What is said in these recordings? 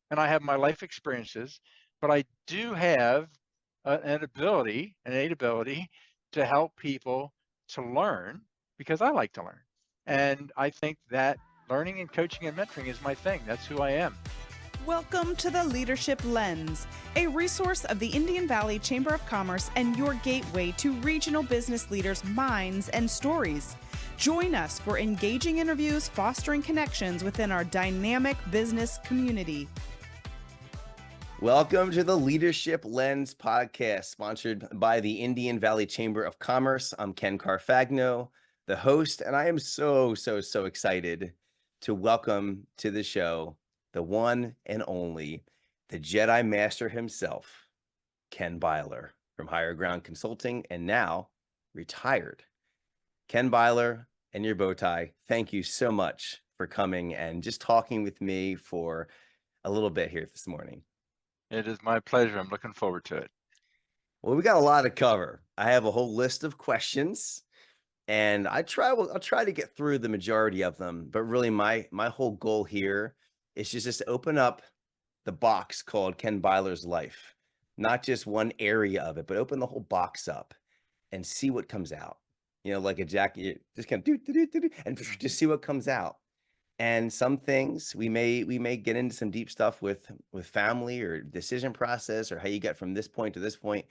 and I have my life experiences, but I do have an innate ability to help people to learn because I like to learn. And I think that learning and coaching and mentoring is my thing. That's who I am. Welcome to the Leadership Lens, a resource of the Indian Valley Chamber of Commerce and your gateway to regional business leaders' minds and stories. Join us for engaging interviews, fostering connections within our dynamic business community. Welcome to the Leadership Lens podcast, sponsored by the Indian Valley Chamber of Commerce. I'm Ken Carfagno, the host, and I am so excited to welcome to the show the one and only, the Jedi Master himself, Ken Byler from Higher Ground Consulting, and now retired. Ken Byler and your bow tie, thank you so much for coming and just talking with me for a little bit here this morning. It is my pleasure. I'm looking forward to it. Well, we got a lot to cover. I have a whole list of questions, and I'll try to get through the majority of them. But really, my whole goal here is just to open up the box called Ken Byler's life, not just one area of it, but open the whole box up and see what comes out. You know, like a jacket, just kind of do, and just see what comes out. And some things we may get into some deep stuff with family or decision process or how you get from this point to this point.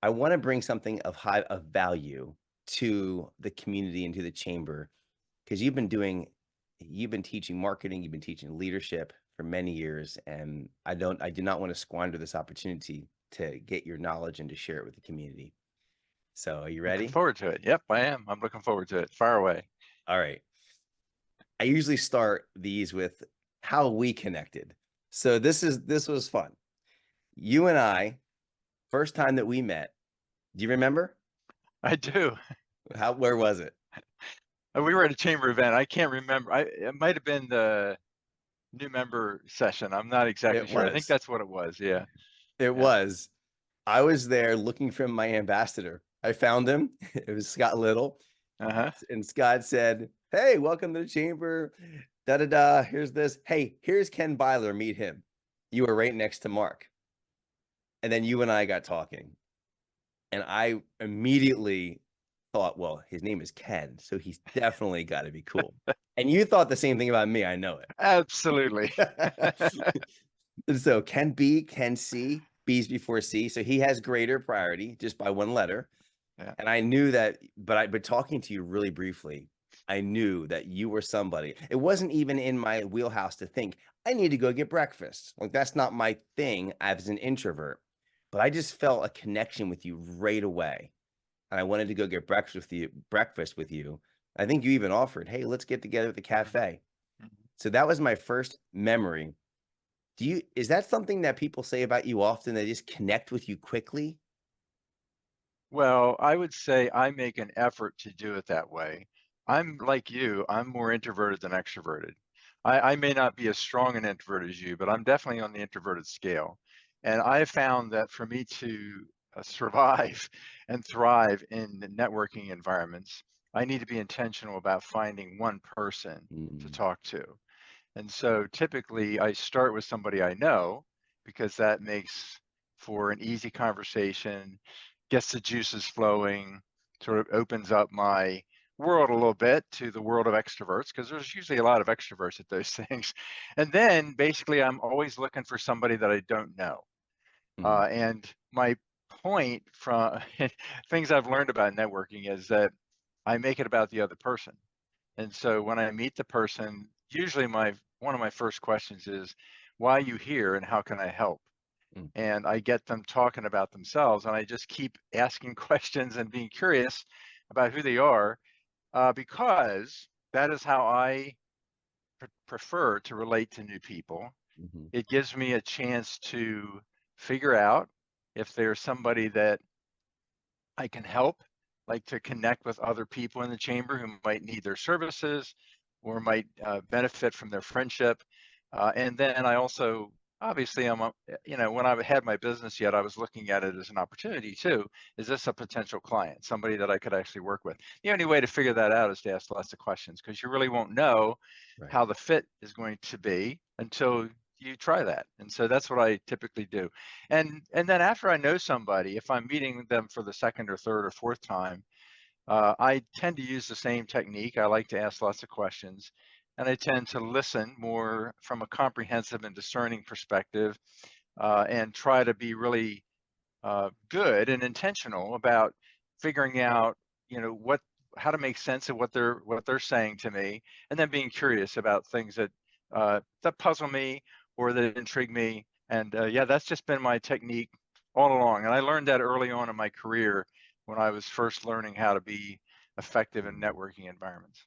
I want to bring something of value to the community and to the chamber, because you've been teaching marketing, you've been teaching leadership for many years, and I do not want to squander this opportunity to get your knowledge and to share it with the community. So are you ready? Looking forward to it. Yep, I am. I'm looking forward to it. Fire away. All right. I usually start these with how we connected. So this was fun. You and I, first time that we met, do you remember? I do. Where was it? We were at a chamber event. I can't remember. It might have been the new member session. I'm not exactly sure. I think that's what it was. Yeah. It was. I was there looking for my ambassador. I found him. It was Scott Little. And Scott said, "Hey, welcome to the chamber. Here's this. Hey, here's Ken Byler. Meet him." You were right next to Mark. And then you and I got talking. And I immediately thought, well, his name is Ken, so he's definitely got to be cool. And you thought the same thing about me. I know it. Absolutely. So Ken B, Ken C, B's before C. So he has greater priority just by one letter. Yeah. And I knew that, but talking to you really briefly, I knew that you were somebody. It wasn't even in my wheelhouse to think I need to go get breakfast. Like, that's not my thing as an introvert. But I just felt a connection with you right away. And I wanted to go get breakfast with you. I think you even offered, "Hey, let's get together at the cafe." Mm-hmm. So that was my first memory. Is that something that people say about you often? They just connect with you quickly? Well, I would say I make an effort to do it that way. I'm like you, I'm more introverted than extroverted. I may not be as strong an introvert as you, but I'm definitely on the introverted scale. And I found that for me to survive and thrive in networking environments, I need to be intentional about finding one person to talk to. And so typically I start with somebody I know, because that makes for an easy conversation, gets the juices flowing, sort of opens up my world a little bit to the world of extroverts, because there's usually a lot of extroverts at those things. And then basically I'm always looking for somebody that I don't know. And my point from things I've learned about networking is that I make it about the other person. And so when I meet the person, usually one of my first questions is, "Why are you here and how can I help?" And I get them talking about themselves, and I just keep asking questions and being curious about who they are, because that is how I prefer to relate to new people. It gives me a chance to figure out if there's somebody that I can help, like to connect with other people in the chamber who might need their services or might benefit from their friendship. And then I also, obviously, when I had my business yet, I was looking at it as an opportunity too. Is this a potential client, somebody that I could actually work with? The only way to figure that out is to ask lots of questions, because you really won't know how the fit is going to be until you try that. And so that's what I typically do. And then after I know somebody, if I'm meeting them for the second or third or fourth time, I tend to use the same technique. I like to ask lots of questions, and I tend to listen more from a comprehensive and discerning perspective, and try to be really good and intentional about figuring out, what how to make sense of what they're saying to me, and then being curious about things that puzzle me or that intrigue me. And yeah, that's just been my technique all along. And I learned that early on in my career when I was first learning how to be effective in networking environments.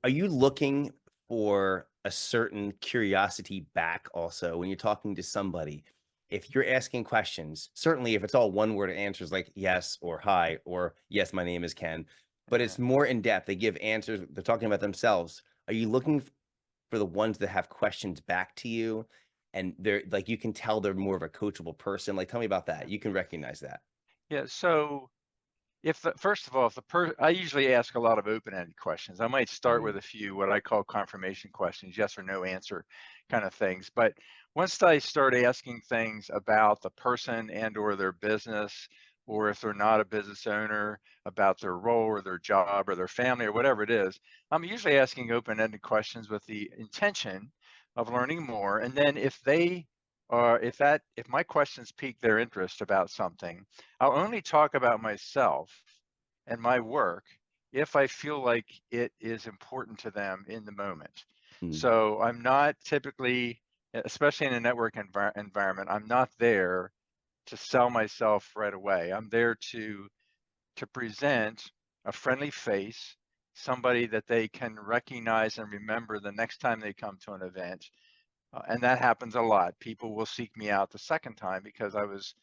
Are you looking for a certain curiosity back also when you're talking to somebody? If you're asking questions, certainly if it's all one word answers like yes or hi or yes, my name is Ken, but Yeah. it's more in depth. They give answers, they're talking about themselves. Are you looking for the ones that have questions back to you and they're like you can tell they're more of a coachable person? Like tell me about that. You can recognize that. Yeah. So if first of all, if I usually ask a lot of open-ended questions. I might start with Mm, a few what I call confirmation questions, yes or no answer kind of things. But once I start asking things about the person and or their business, or if they're not a business owner, about their role or their job or their family or whatever it is, I'm usually asking open-ended questions with the intention of learning more. And then if my questions pique their interest about something, I'll only talk about myself and my work if I feel like it is important to them in the moment. mm, So I'm not typically, especially in a network environment, I'm not there to sell myself right away. I'm there to present a friendly face, somebody that they can recognize and remember the next time they come to an event. And that happens a lot. People will seek me out the second time because I was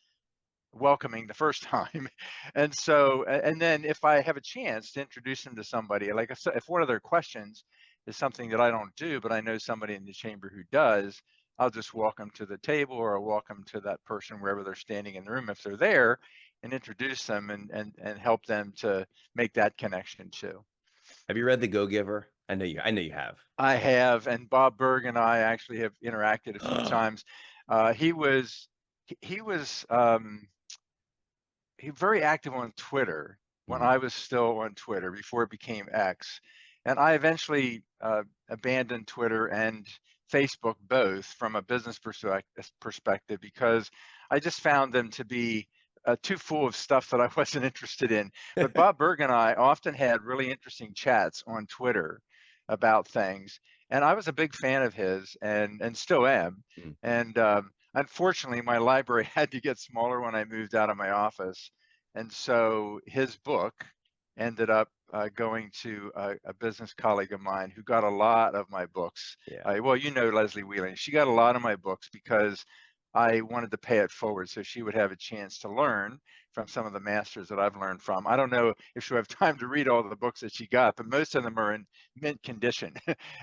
welcoming the first time. And so, and then if I have a chance to introduce them to somebody, like if one of their questions is something that I don't do, but I know somebody in the chamber who does, I'll just walk them to the table or I'll walk them to that person wherever they're standing in the room if they're there, and introduce them and help them to make that connection too. have you read The Go-Giver? I know you have. I have, and Bob Berg and I actually have interacted a few times. Uh, he was he was very active on Twitter when Mm, I was still on Twitter before it became X. And I eventually abandoned Twitter and Facebook both from a business perspective because I just found them to be too full of stuff that I wasn't interested in. But Bob Berg and I often had really interesting chats on Twitter about things. And I was a big fan of his and still am. mm. And unfortunately, my library had to get smaller when I moved out of my office. And so his book ended up going to a business colleague of mine who got a lot of my books. Yeah. Well, you know Leslie Wheeling. She got a lot of my books because I wanted to pay it forward so she would have a chance to learn from some of the masters that I've learned from. I don't know if she'll have time to read all of the books that she got, but most of them are in mint condition.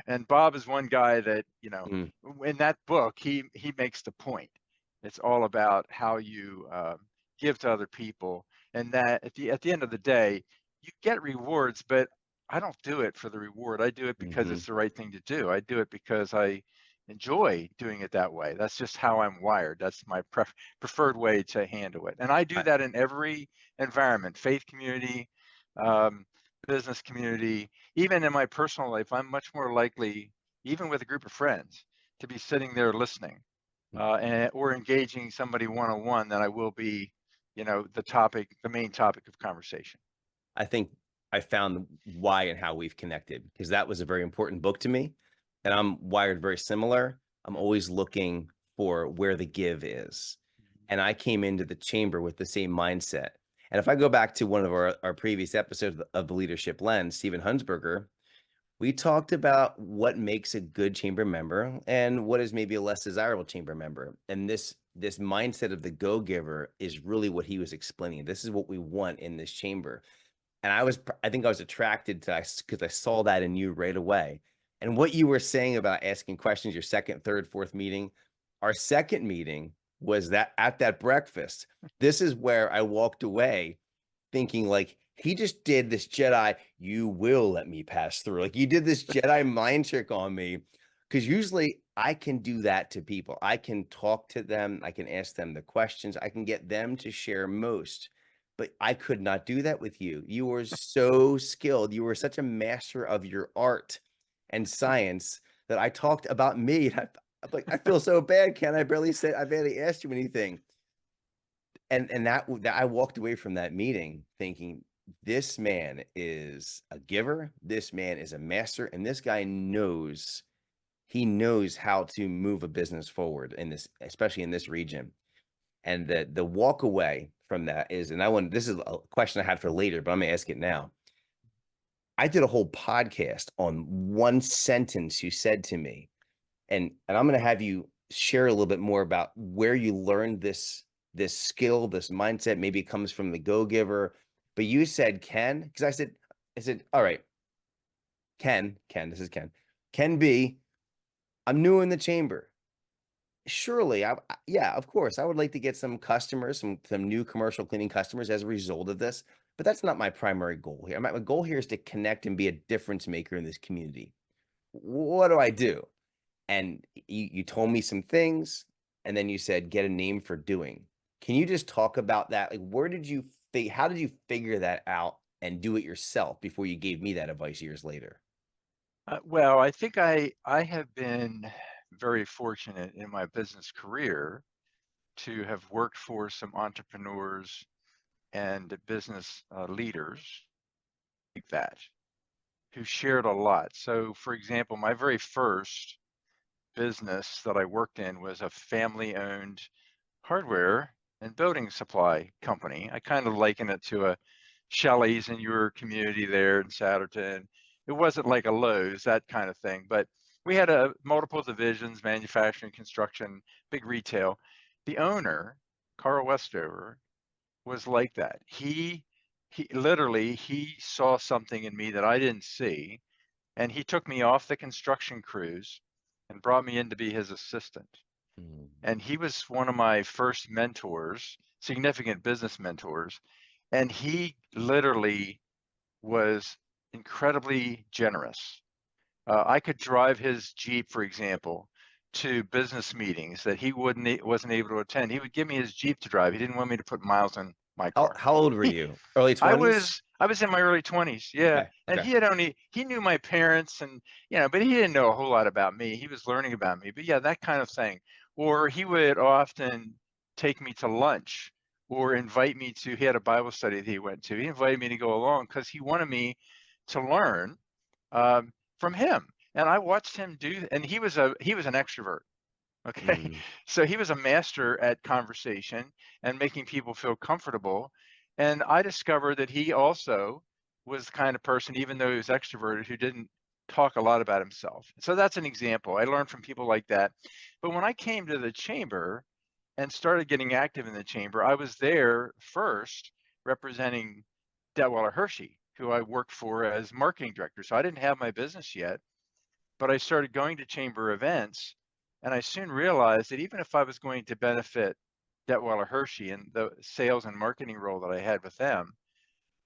And Bob is one guy that, Mm, in that book, he makes the point. It's all about how you give to other people, and that at the end of the day, you get rewards, but I don't do it for the reward. I do it because mhm. it's the right thing to do. I do it because I enjoy doing it that way. That's just how I'm wired. That's my preferred way to handle it. And I do I that in every environment, faith community, um, business community, even in my personal life. I'm much more likely, even with a group of friends, to be sitting there listening or engaging somebody one-on-one than I will be, the main topic of conversation. I think I found why and how we've connected because that was a very important book to me, and I'm wired very similar. I'm always looking for where the give is, and I came into the chamber with the same mindset. And if I go back to one of our previous episodes of the Leadership Lens, Stephen Hunsberger, we talked about what makes a good chamber member and what is maybe a less desirable chamber member. And this mindset of the go-giver is really what he was explaining. This is what we want in this chamber. And I think I was attracted to because I saw that in you right away. And what you were saying about asking questions, your second, third, fourth meeting, our second meeting was that at that breakfast. This is where I walked away thinking like he just did this Jedi, you will let me pass through. Like you did this Jedi mind trick on me Because usually I can do that to people. I can talk to them, I can ask them the questions, I can get them to share most. But I could not do that with you. You were so skilled. You were such a master of your art and science that I talked about me. I'm like, I feel so bad, Ken. I barely asked you anything. And that I walked away from that meeting thinking, this man is a giver, this man is a master, and this guy knows he knows how to move a business forward in this, especially in this region. And the walk away from that is, and this is a question I had for later, but I'm gonna ask it now. I did a whole podcast on one sentence you said to me, and I'm gonna have you share a little bit more about where you learned this skill, this mindset. Maybe it comes from the go-giver, but you said, Ken, because I said, all right, Ken, this is Ken. Ken B, I'm new in the chamber. Surely, yeah, of course, I would like to get some customers, some new commercial cleaning customers as a result of this, but that's not my primary goal here. My goal here is to connect and be a difference maker in this community. What do I do? And you told me some things, and then you said, get a name for doing. Can you just talk about that? Like, how did you figure that out and do it yourself before you gave me that advice years later? Well, I think I have been very fortunate in my business career to have worked for some entrepreneurs and business leaders like that who shared a lot. So, for example, my very first business that I worked in was a family-owned hardware and building supply company. I kind of liken it to a Shelley's in your community there in Satterton. It wasn't like a Lowe's, that kind of thing, but we had multiple divisions, manufacturing, construction, big retail. The owner, Carl Westover, was like that. He literally he saw something in me that I didn't see, and he took me off the construction crews and brought me in to be his assistant. Mm, And he was one of my first mentors, significant business mentors, and he literally was incredibly generous. I could drive his Jeep, for example, to business meetings that he wasn't able to attend. He would give me his Jeep to drive. He didn't want me to put miles on my car. How old were you? Early I 20s? was I was in my early 20s, yeah. Okay. And Okay. he knew my parents and but he didn't know a whole lot about me. He was learning about me. But yeah, that kind of thing. Or he would often take me to lunch or invite me to he had a Bible study that he went to. He invited me to go along because he wanted me to learn from him. And I watched him do and he was an extrovert. Okay. Mm, So he was a master at conversation and making people feel comfortable. And I discovered that he also was the kind of person, even though he was extroverted, who didn't talk a lot about himself. So that's an example. I learned from people like that. But when I came to the chamber and started getting active in the chamber, I was there first representing Detweiler Hershey, who I worked for as marketing director. So I didn't have my business yet, but I started going to chamber events, and I soon realized that even if I was going to benefit Detweiler Hershey and the sales and marketing role that I had with them,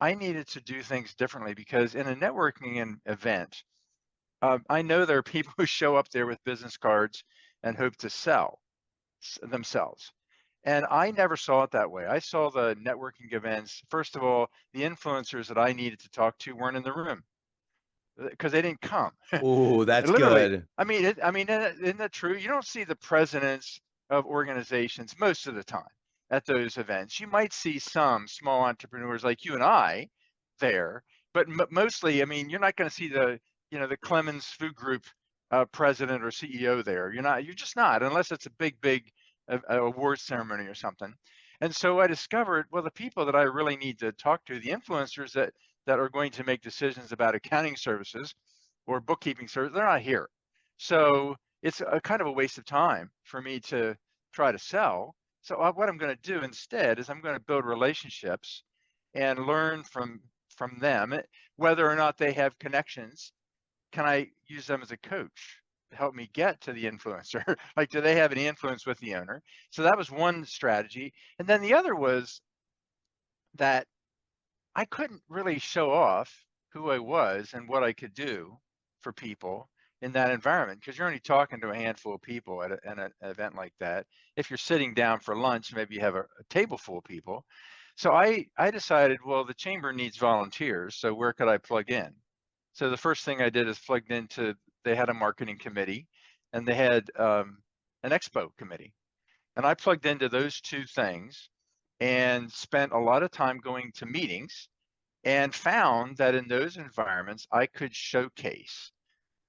I needed to do things differently because in a networking event, I know there are people who show up there with business cards and hope to sell themselves. And I never saw it that way. I saw the networking events. First of all, the influencers that I needed to talk to weren't in the room because they didn't come. oh, that's Literally, good. isn't that true? You don't see the presidents of organizations most of the time at those events. You might see some small entrepreneurs like you and I there, but mostly, you're not going to see the Clemens Food Group president or CEO there. You're just not, unless it's a big award ceremony or something. And so I discovered, well, the people that I really need to talk to, the influencers that are going to make decisions about accounting services or bookkeeping service, they're not here. So it's a kind of a waste of time for me to try to sell. So what I'm going to do instead is I'm going to build relationships and learn from them, whether or not they have connections. Can I use them as a coach to help me get to the influencer? Like, do they have any influence with the owner? So that was one strategy. And then the other was that I couldn't really show off who I was and what I could do for people in that environment because you're only talking to a handful of people at an event like that. If you're sitting down for lunch, maybe you have a table full of people. So I decided, well, the chamber needs volunteers, so where could I plug in? So the first thing I did is plugged into, they had a marketing committee and they had an expo committee. And I plugged into those two things and spent a lot of time going to meetings and found that in those environments, I could showcase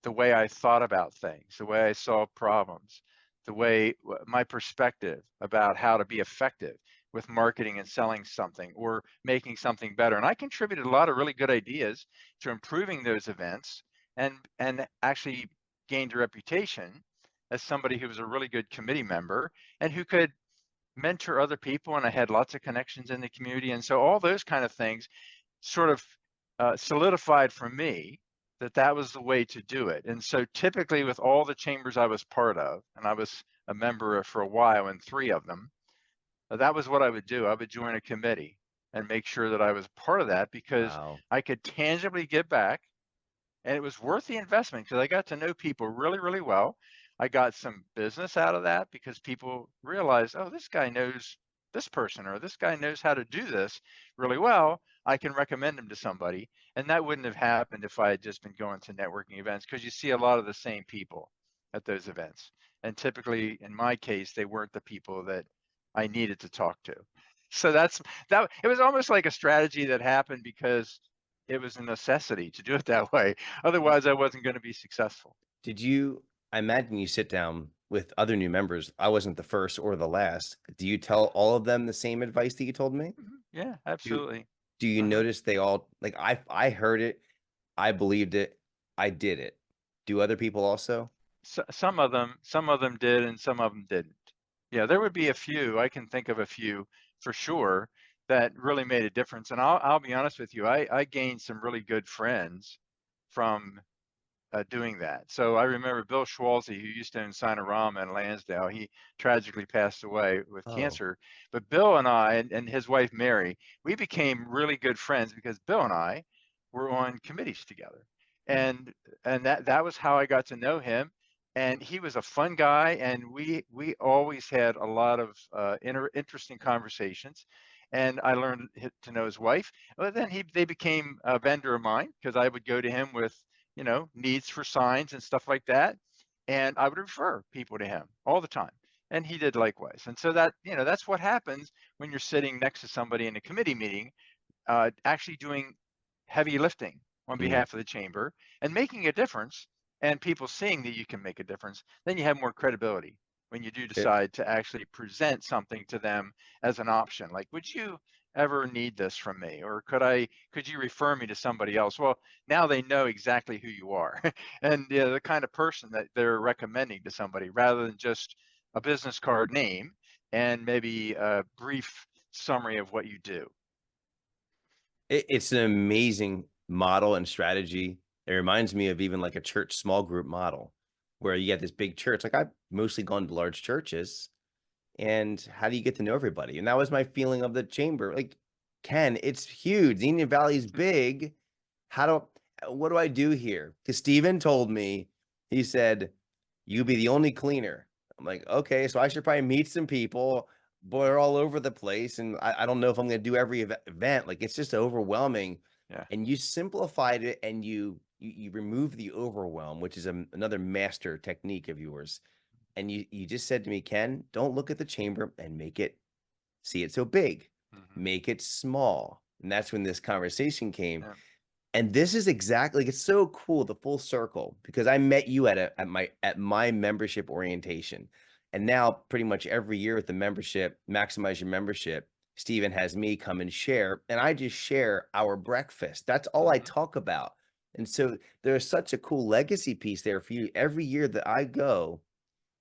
the way I thought about things, the way I saw problems, the way my perspective about how to be effective with marketing and selling something or making something better. And I contributed a lot of really good ideas to improving those events and actually gained a reputation as somebody who was a really good committee member and who could mentor other people. And I had lots of connections in the community. And so all those kind of things sort of solidified for me that that was the way to do it. And so typically with all the chambers I was part of, and I was a member for a while in 3 of them, that was what I would do. I would join a committee and make sure that I was part of that because Wow. I could tangibly give back and it was worth the investment because I got to know people really, really well. I got some business out of that because people realized, oh, this guy knows this person or this guy knows how to do this really well. I can recommend him to somebody. And that wouldn't have happened if I had just been going to networking events because you see a lot of the same people at those events. And typically, in my case, they weren't the people that I needed to talk to. So that it was almost like a strategy that happened because it was a necessity to do it that way. Otherwise, I wasn't going to be successful. Did you I imagine you sit down with other new members. I wasn't the first or the last. Do you tell all of them the same advice that you told me? Yeah, Do absolutely. do you Uh-huh. notice they all like I heard it, I believed it, I did it. Do other people also? So, some of them did, and some of them didn't. Yeah, there would be a few. I can think of a few for sure that really made a difference. And I'll be honest with you. I gained some really good friends from doing that. So I remember Bill Schwalze, who used to own Sinorama in Lansdale. He tragically passed away with Oh. cancer. But Bill and I and his wife Mary, we became really good friends because Bill and I were on committees together. And that was how I got to know him. And he was a fun guy, and we always had a lot of interesting conversations. And I learned to know his wife. But then they became a vendor of mine because I would go to him with needs for signs and stuff like that. And I would refer people to him all the time. And he did likewise. And so that's what happens when you're sitting next to somebody in a committee meeting, actually doing heavy lifting on Mm. behalf of the chamber and making a difference and people seeing that you can make a difference, then you have more credibility when you do There decide to actually present something to them as an option. Like, would you ever need this from me? Or could you refer me to somebody else? Well, now they know exactly who you are and the kind of person that they're recommending to somebody rather than just a business card name and maybe a brief summary of what you do. it's an amazing model and strategy. It reminds me of even like a church small group model where you get this big church. Like I've mostly gone to large churches. And how do you get to know everybody? And that was my feeling of the chamber. Like, Ken, it's huge. The Indian Valley is big. How do what do I do here? Because Steven told me, he said, you be the only cleaner. I'm like, okay, so I should probably meet some people, but they're all over the place. And I don't know if I'm gonna do every event. Like it's just overwhelming. Yeah. And you simplified it and you remove the overwhelm, which is another master technique of yours. And you just said to me, Ken, don't look at the chamber and see it so big. Hmm. Make it small. And that's when this conversation came. Yeah. And this is exactly like it's so cool, the full circle, because I met you at my membership orientation. And now pretty much every year with the membership, maximize your membership, Stephen has me come and share. And I just share our breakfast. That's all I Hmm. talk about. And so there's such a cool legacy piece there for you. Every year that I go,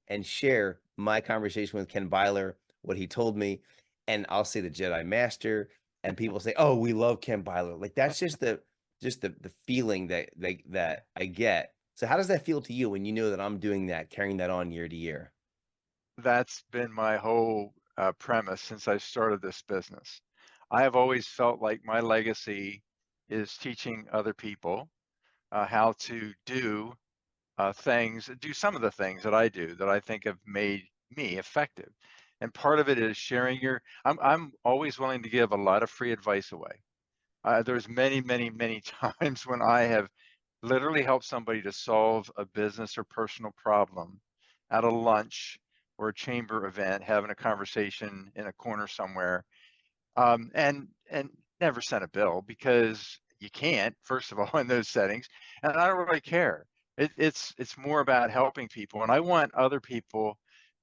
and share my conversation with Ken Byler, what he told me, and I'll say the Jedi Master, and people say, "Oh, we love Ken Byler." Like that's just the feeling that I get. So how does that feel to you when you know that I'm doing that, carrying that on year to year? That's been my whole premise since I started this business. I have always felt like my legacy is teaching other people how to do things, do some of the things that I do that I think have made me effective. And part of it is sharing your. I'm always willing to give a lot of free advice away. There's many, many, many times when I have literally helped somebody to solve a business or personal problem at a lunch or a chamber event, having a conversation in a corner somewhere, and never sent a bill because you can't, first of all, in those settings, and I don't really care. It's more about helping people, and I want other people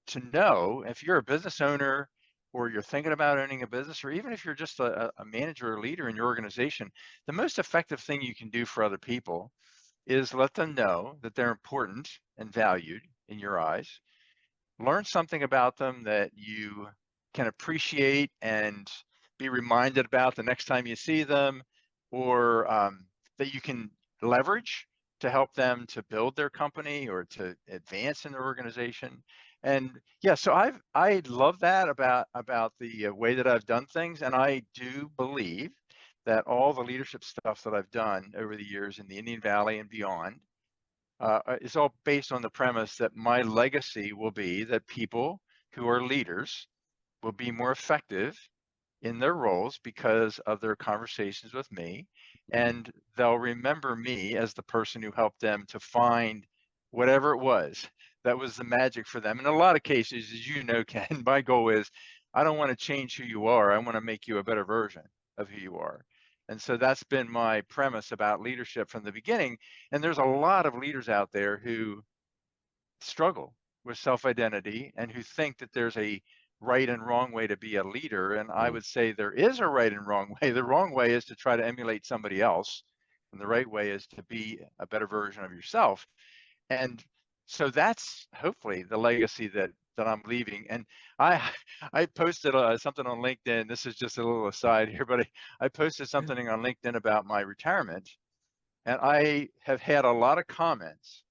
to know if you're a business owner or you're thinking about owning a business, or even if you're just a manager or leader in your organization, the most effective thing you can do for other people is let them know that they're important and valued in your eyes. Learn something about them that you can appreciate and be reminded about the next time you see them, or that you can leverage to help them to build their company or to advance in their organization. And yeah, so I love that about the way that I've done things, and I do believe that all the leadership stuff that I've done over the years in the Indian Valley and beyond is all based on the premise that my legacy will be that people who are leaders will be more effective in their roles because of their conversations with me, Mm. and they'll remember me as the person who helped them to find whatever it was that was the magic for them. In a lot of cases, as you know, Ken, my goal is I don't want to change who you are. I want to make you a better version of who you are. And so that's been my premise about leadership from the beginning. And there's a lot of leaders out there who struggle with self-identity and who think that there's a right and wrong way to be a leader. And I Mm. would say there is a right and wrong way. The wrong way is to try to emulate somebody else, and the right way is to be a better version of yourself. And so that's hopefully the legacy that I'm leaving. And I I posted something on LinkedIn. This is just a little aside here, but I posted something on LinkedIn about my retirement, and I have had a lot of comments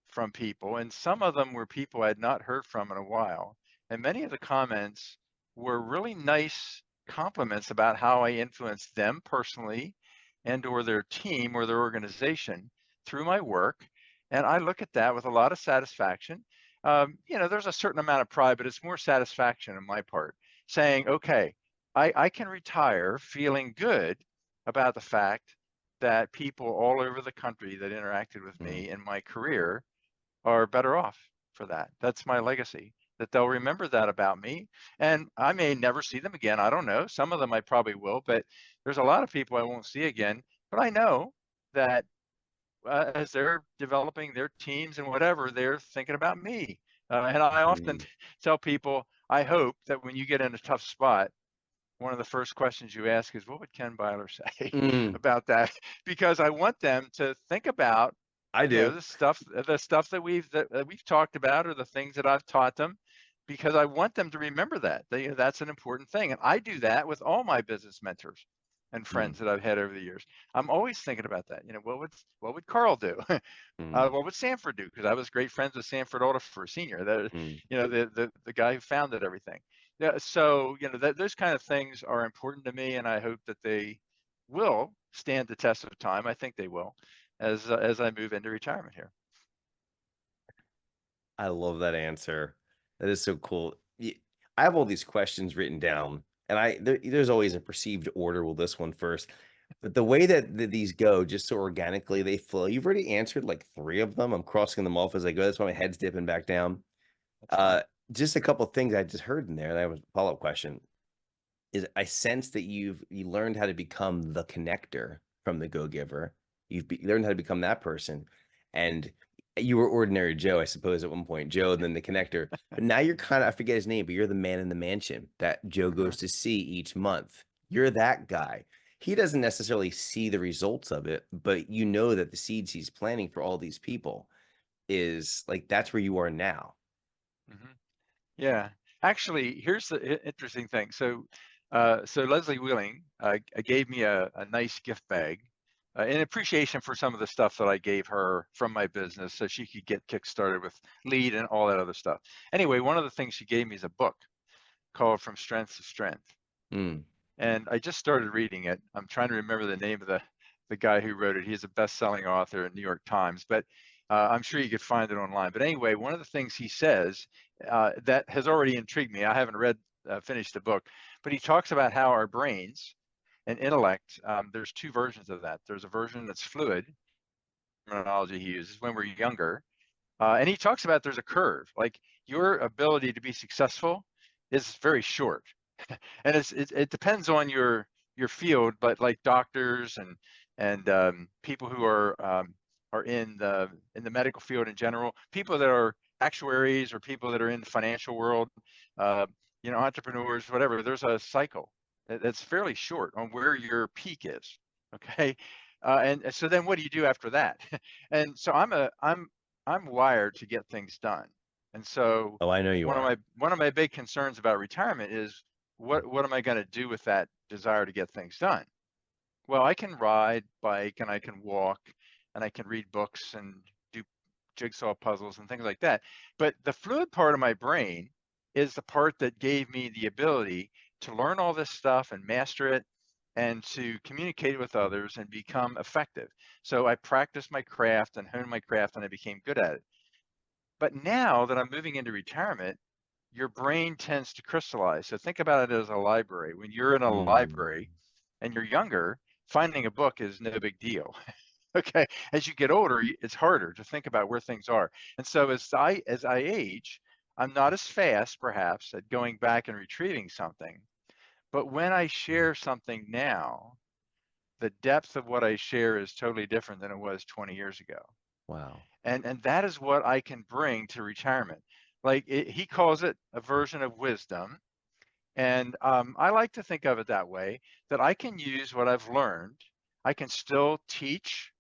from people, and some of them were people I had not heard from in a while. And many of the comments were really nice compliments about how I influenced them personally and or their team or their organization through my work. And I look at that with a lot of satisfaction. There's a certain amount of pride, but it's more satisfaction on my part, saying, okay, I can retire feeling good about the fact that people all over the country that interacted with Mm. me in my career are better off for that. That's my legacy, that they'll remember that about me. And I may never see them again. I don't know. Some of them I probably will, but there's a lot of people I won't see again. But I know that as they're developing their teams and whatever, they're thinking about me. And I often Mm. tell people, I hope that when you get in a tough spot, one of the first questions you ask is, what would Ken Byler say Mm. about that? Because I want them to think about I do. the stuff that we've talked about, or the things that I've taught them, because I want them to remember that. That's an important thing. And I do that with all my business mentors and Mm. friends that I've had over the years. I'm always thinking about that. What would Carl do? Mm. What would Sanford do? Because I was great friends with Sanford Alderfer Sr., Mm. the guy who founded everything. Yeah, so those kind of things are important to me, and I hope that they will stand the test of time. I think they will, as I move into retirement here. I love that answer. That is so cool. I have all these questions written down, and there's always a perceived order. Well, this one first, but the way that these go, just so organically they flow. You've already answered like three of them. I'm crossing them off as I go. That's why my head's dipping back down. That's Uh, fine. just a couple things I just heard in there. That was a follow-up question. Is I sense that you learned how to become the connector from the go-giver. Learned how to become that person, and you were ordinary Joe, I suppose, at one point, Joe, and then the connector. But now you're kind of, I forget his name, but you're the man in the mansion that Joe goes to see each month. You're that guy. He doesn't necessarily see the results of it, but you know that the seeds he's planting for all these people is like that's where you are now. Hmm. Yeah. Actually, here's the interesting thing. So Leslie Wheeling gave me a nice gift bag in appreciation for some of the stuff that I gave her from my business so she could get kickstarted with lead and all that other stuff. Anyway, one of the things she gave me is a book called From Strength to Strength. Mm. And I just started reading it. I'm trying to remember the name of the guy who wrote it. He's a best-selling author in New York Times. But I'm sure you could find it online. But anyway, one of the things he says that has already intrigued me. I haven't finished the book, but he talks about how our brains and intellect, there's two versions of that. There's a version that's fluid, terminology he uses, when we're younger. And he talks about there's a curve, like your ability to be successful is very short. And it depends on your field, but like doctors and people who are in the medical field in general, people that are actuaries or people that are in the financial world, uh, entrepreneurs, whatever. There's a cycle that's fairly short on where your peak is. Okay, and so then what do you do after that? And so I'm wired to get things done, and so Oh, I know you are. one of my big concerns about retirement is what am I going to do with that desire to get things done? Well, I can ride, bike, and I can walk, and I can read books and do jigsaw puzzles and things like that. But the fluid part of my brain is the part that gave me the ability to learn all this stuff and master it and to communicate with others and become effective. So I practiced my craft and honed my craft and I became good at it. But now that I'm moving into retirement, your brain tends to crystallize. So think about it as a library. When you're in a Mm, library and you're younger, finding a book is no big deal. Okay, as you get older, it's harder to think about where things are. And so as I age, I'm not as fast perhaps at going back and retrieving something. But when I share something now, the depth of what I share is totally different than it was 20 years ago. wow. And that is what I can bring to retirement. He calls it a version of wisdom. And I like to think of it that way, that I can use what I've learned. I can still teach,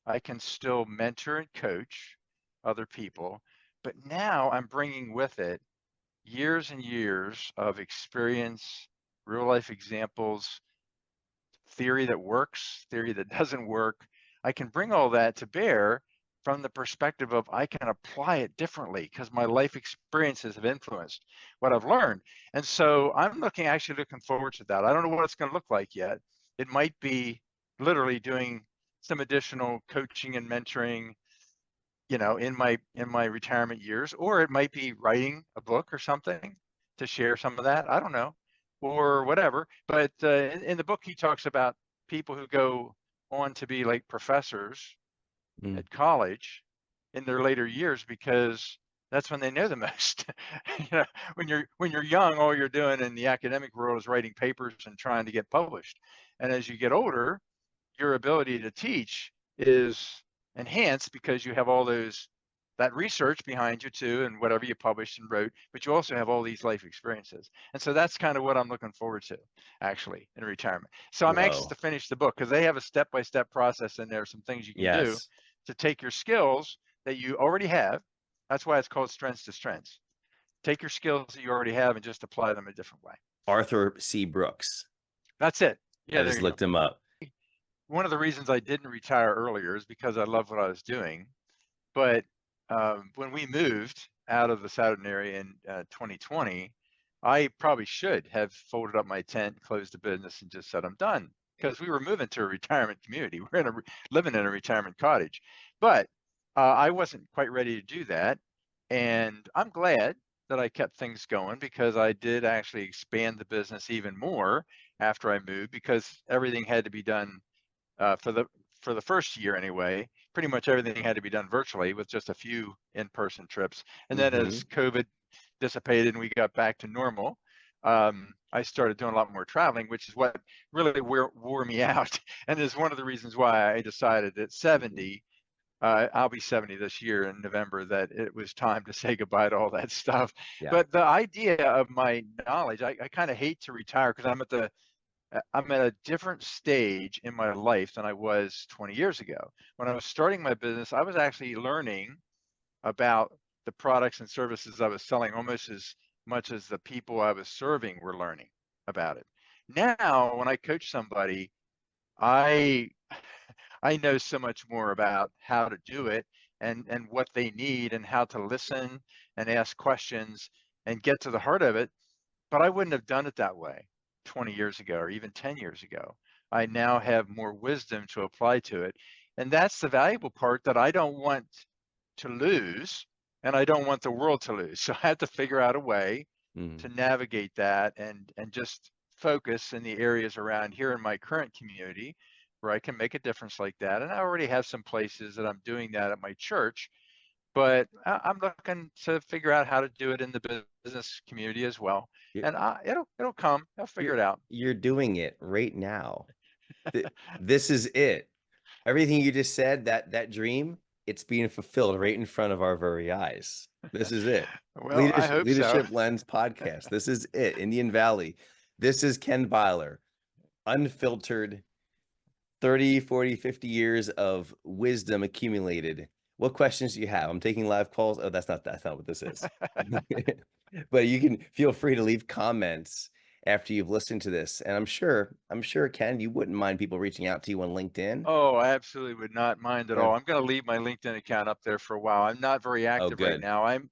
I can still mentor and coach other people, but now I'm bringing with it years and years of experience, real life examples, theory that works, theory that doesn't work. I can bring all that to bear from the perspective of I can apply it differently because my life experiences have influenced what I've learned. And so I'm actually looking forward to that. I don't know what it's going to look like yet. It might be literally doing some additional coaching and mentoring, in my retirement years, or it might be writing a book or something to share some of that. I don't know, or whatever. But in the book, he talks about people who go on to be like professors Mm, at college in their later years because that's when they know the most. When you're young, all you're doing in the academic world is writing papers and trying to get published. And as you get older, your ability to teach is enhanced because you have all that research behind you too, and whatever you published and wrote, but you also have all these life experiences. And so that's kind of what I'm looking forward to actually in retirement. So I'm anxious whoa. to finish the book because they have a step-by-step process in there, some things you can do Yes. to take your skills that you already have. That's why it's called strengths to strengths. Take your skills that you already have and just apply them a different way. Arthur C. Brooks. That's it. I Yeah, there just you go. looked him up. One of the reasons I didn't retire earlier is because I love what I was doing. But when we moved out of the Southern area in 2020, I probably should have folded up my tent, closed the business, and just said, I'm done. Because we were moving to a retirement community. We're living in a retirement cottage. But I wasn't quite ready to do that. And I'm glad that I kept things going because I did actually expand the business even more after I moved because everything had to be done for the first year anyway. Pretty much everything had to be done virtually with just a few in-person trips. And then Hmm. as COVID dissipated and we got back to normal, I started doing a lot more traveling, which is what really wore me out, and is one of the reasons why I decided at 70, I'll be 70 this year in November, that it was time to say goodbye to all that stuff. Yeah. But the idea of my knowledge, I kind of hate to retire because I'm at a different stage in my life than I was 20 years ago. When I was starting my business, I was actually learning about the products and services I was selling almost as much as the people I was serving were learning about it. Now, when I coach somebody, I I know so much more about how to do it and what they need and how to listen and ask questions and get to the heart of it, but I wouldn't have done it that way 20 years ago or even 10 years ago. I now have more wisdom to apply to it. And that's the valuable part that I don't want. to lose, and I don't want the world to lose. So I have to figure out a way Mm. to navigate that and just focus in the areas around here in my current community where I can make a difference like that. And I already have some places that I'm doing that at my church, but I'm looking to figure out how to do it in the business community as well. You're, And it'll come. I'll figure you're it out. you're doing it right now. This is it. Everything you just said, that dream, it's being fulfilled right in front of our very eyes. This is it. Well, I hope so. Leadership Lens podcast. This is it. Indian Valley. This is Ken Byler, unfiltered 30, 40, 50 years of wisdom accumulated. What questions do you have? I'm taking live calls. Oh, that's not what this is. But you can feel free to leave comments after you've listened to this. And I'm sure, Ken, you wouldn't mind people reaching out to you on LinkedIn. Oh, I absolutely would not mind at Yeah. all. I'm going to leave my LinkedIn account up there for a while. I'm not very Oh, active right good. now. I'm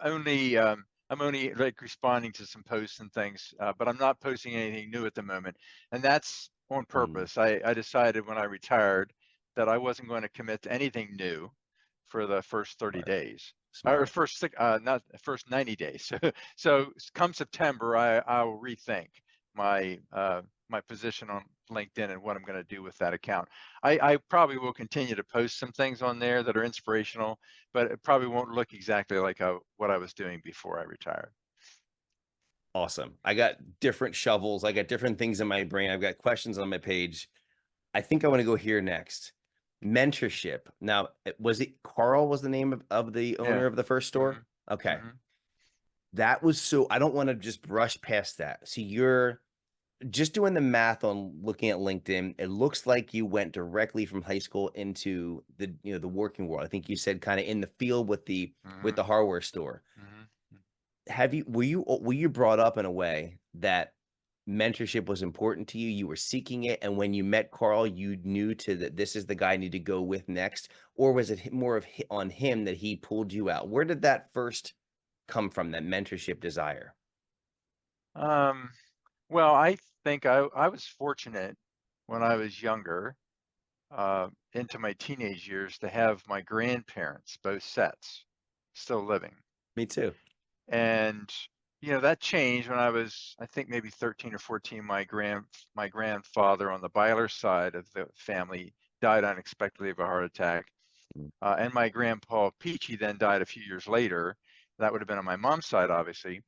only like responding to some posts and things, but I'm not posting anything new at the moment. And that's on Mm, purpose. I decided when I retired that I wasn't going to commit to anything new for the first 30 smart, days. Or smart. not the first 90 days. So come September, I'll rethink my position on LinkedIn and what I'm going to do with that account. I probably will continue to post some things on there that are inspirational, but it probably won't look exactly like what I was doing before I retired. Awesome. I got different shovels. I got different things in my brain. I've got questions on my page. I think I want to go here next. Mentorship. Now, was it Carl was the name of the Yeah. owner of the first store? Mm-hmm. Okay. Mm-hmm. That was so I don't want to just brush past that. So you're just doing the math on looking at LinkedIn. It looks like you went directly from high school into the working world. I think you said kind of in the field with Mm-hmm. the hardware store. Mm-hmm. Have you were you brought up in a way that mentorship was important to you? You were seeking it, and when you met Carl, you knew that this is the guy I need to go with next, or was it more of on him that he pulled you out? Where did that first come from? That mentorship desire? Um, well, I think I was fortunate when I was younger, into my teenage years, to have my grandparents, both sets, still living. Me too. And that changed when I was, I think, maybe 13 or 14. My grandfather on the Byler side of the family died unexpectedly of a heart attack, Mm, and my grandpa Peachy then died a few years later. That would have been on my mom's side, obviously.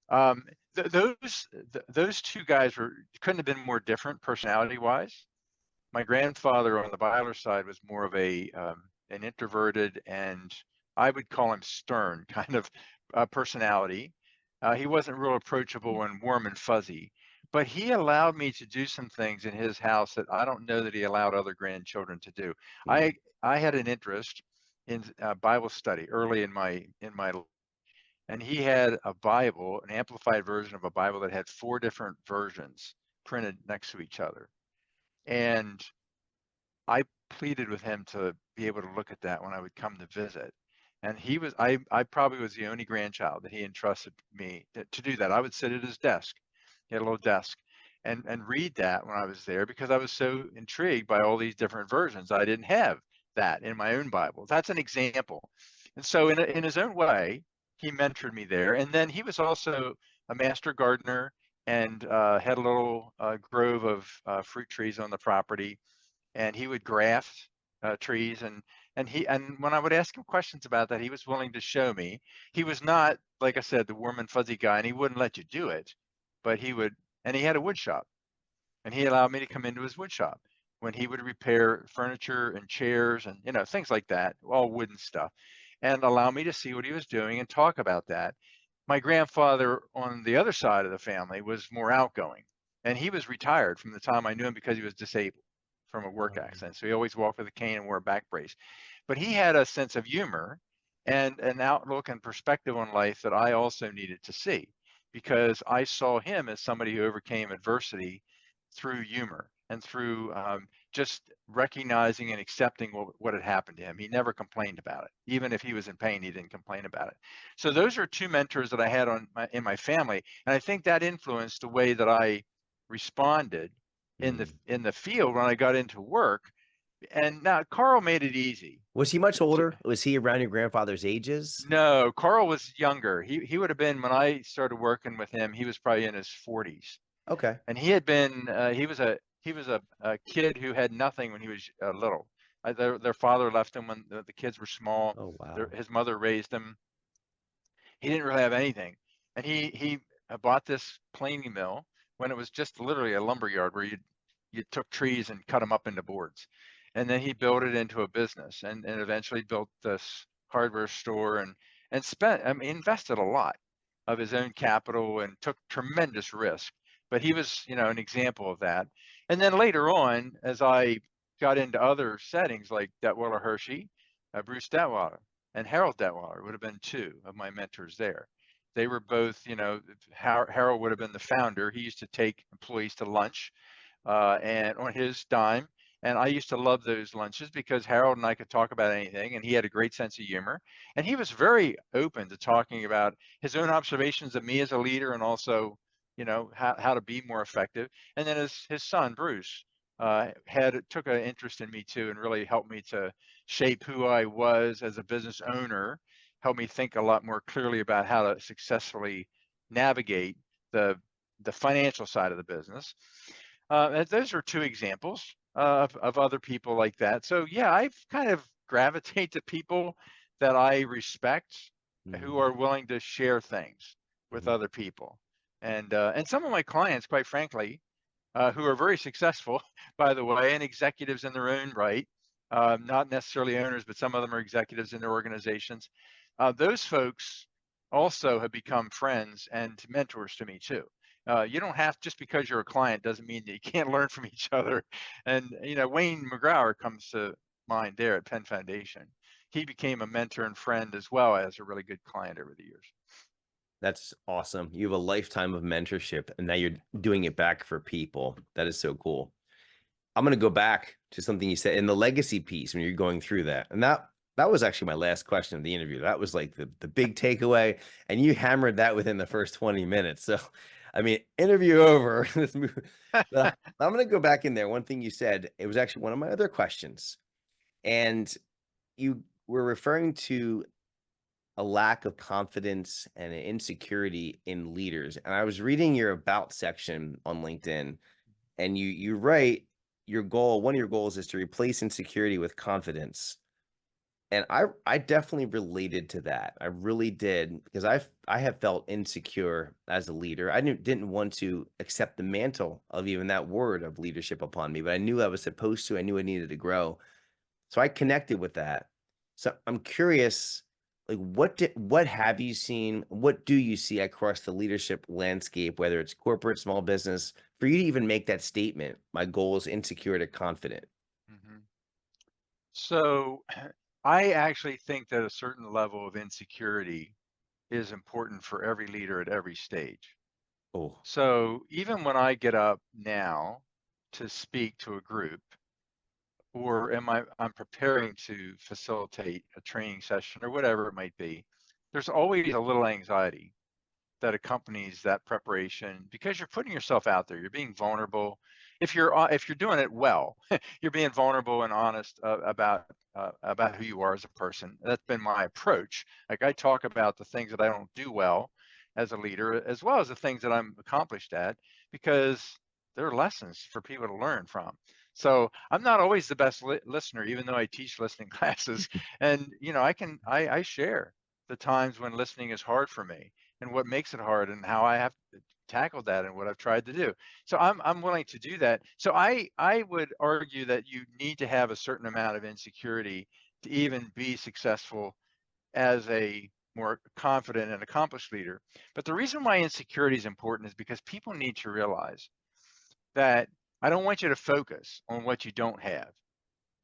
Um, those two guys couldn't have been more different personality wise. My grandfather on the Byler side was more of an introverted, and I would call him stern kind of personality. He wasn't real approachable and warm and fuzzy, but he allowed me to do some things in his house that I don't know that he allowed other grandchildren to do. mm, I had an interest in Bible study early in my and he had a Bible, an amplified version of a Bible that had 4 different versions printed next to each other. And I pleaded with him to be able to look at that when I would come to visit. And I probably was the only grandchild that he entrusted me to do that. I would sit at his desk. He had a little desk and read that when I was there because I was so intrigued by all these different versions. I didn't have that in my own Bible. That's an example. And so in his own way, he mentored me there. And then he was also a master gardener and had a little grove of fruit trees on the property, and he would graft trees, and when I would ask him questions about that, he was willing to show me. He was not, like I said, the warm and fuzzy guy, and he wouldn't let you do it, but he would. And he had a wood shop, and he allowed me to come into his wood shop when he would repair furniture and chairs and things like that, all wooden stuff, and allow me to see what he was doing and talk about that. My grandfather on the other side of the family was more outgoing, and he was retired from the time I knew him because he was disabled from a work accident. So he always walked with a cane and wore a back brace. But he had a sense of humor and an outlook and perspective on life that I also needed to see, because I saw him as somebody who overcame adversity through humor and through just recognizing and accepting what had happened to him. He never complained about it. Even if he was in pain, he didn't complain about it. So those are 2 mentors that I had in my family, and I think that influenced the way that I responded in mm, the field when I got into work. And now Carl made it easy. Was he much older? Was he around your grandfather's ages? No, Carl was younger. He would have been when I started working with him. He was probably in his 40s, Okay. and he had been. He was a kid who had nothing when he was little. Their father left him when the kids were small. Oh, wow. His mother raised him. He didn't really have anything, and he bought this planing mill when it was just literally a lumber yard where you took trees and cut them up into boards, and then he built it into a business, and eventually built this hardware store, and invested a lot of his own capital and took tremendous risk. But he was, an example of that. And then later on, as I got into other settings like Detweiler Hershey, Bruce Detweiler, and Harold Detweiler would have been two of my mentors there. They were both, Harold would have been the founder. He used to take employees to lunch and on his dime. And I used to love those lunches because Harold and I could talk about anything, and he had a great sense of humor. And he was very open to talking about his own observations of me as a leader, and also, how to be more effective. And then his son Bruce took an interest in me too, and really helped me to shape who I was as a business owner. Helped me think a lot more clearly about how to successfully navigate the financial side of the business. Those are two examples of other people like that. So yeah, I've kind of gravitate to people that I respect, who Mhm, are willing to share things with mhm. other people. And some of my clients, quite frankly, who are very successful, by the way, and executives in their own right, not necessarily owners, but some of them are executives in their organizations. Those folks also have become friends and mentors to me too. You don't have, just because you're a client doesn't mean that you can't learn from each other. And Wayne McGrawer comes to mind there at Penn Foundation. He became a mentor and friend as well as a really good client over the years. That's awesome. You have a lifetime of mentorship, and now you're doing it back for people. That is so cool. I'm going to go back to something you said in the legacy piece when you're going through that. And that was actually my last question of the interview. That was like the big takeaway, and you hammered that within the first 20 minutes. So, I mean, interview over. But I'm going to go back in there. One thing you said, it was actually one of my other questions. And you were referring to a lack of confidence and an insecurity in leaders. And I was reading your about section on LinkedIn, and you write one of your goals is to replace insecurity with confidence. And I definitely related to that. I really did, because I have felt insecure as a leader. I didn't want to accept the mantle of even that word of leadership upon me, but I knew I was supposed to. I knew I needed to grow. So I connected with that. So I'm curious, like what have you seen? What do you see across the leadership landscape, whether it's corporate, small business, for you to even make that statement? My goal is insecure to confident. Mhm. So I actually think that a certain level of insecurity is important for every leader at every stage. Oh, So even when I get up now to speak to a group, or I'm preparing to facilitate a training session or whatever it might be, there's always a little anxiety that accompanies that preparation, because you're putting yourself out there. You're being vulnerable. If you're doing it well, you're being vulnerable and honest about who you are as a person. That's been my approach. Like, I talk about the things that I don't do well as a leader, as well as the things that I'm accomplished at, because there are lessons for people to learn from. So I'm not always the best listener, even though I teach listening classes. And I share the times when listening is hard for me, and what makes it hard, and how I have tackled that, and what I've tried to do. So I'm willing to do that. So I would argue that you need to have a certain amount of insecurity to even be successful as a more confident and accomplished leader. But the reason why insecurity is important is because people need to realize that I don't want you to focus on what you don't have,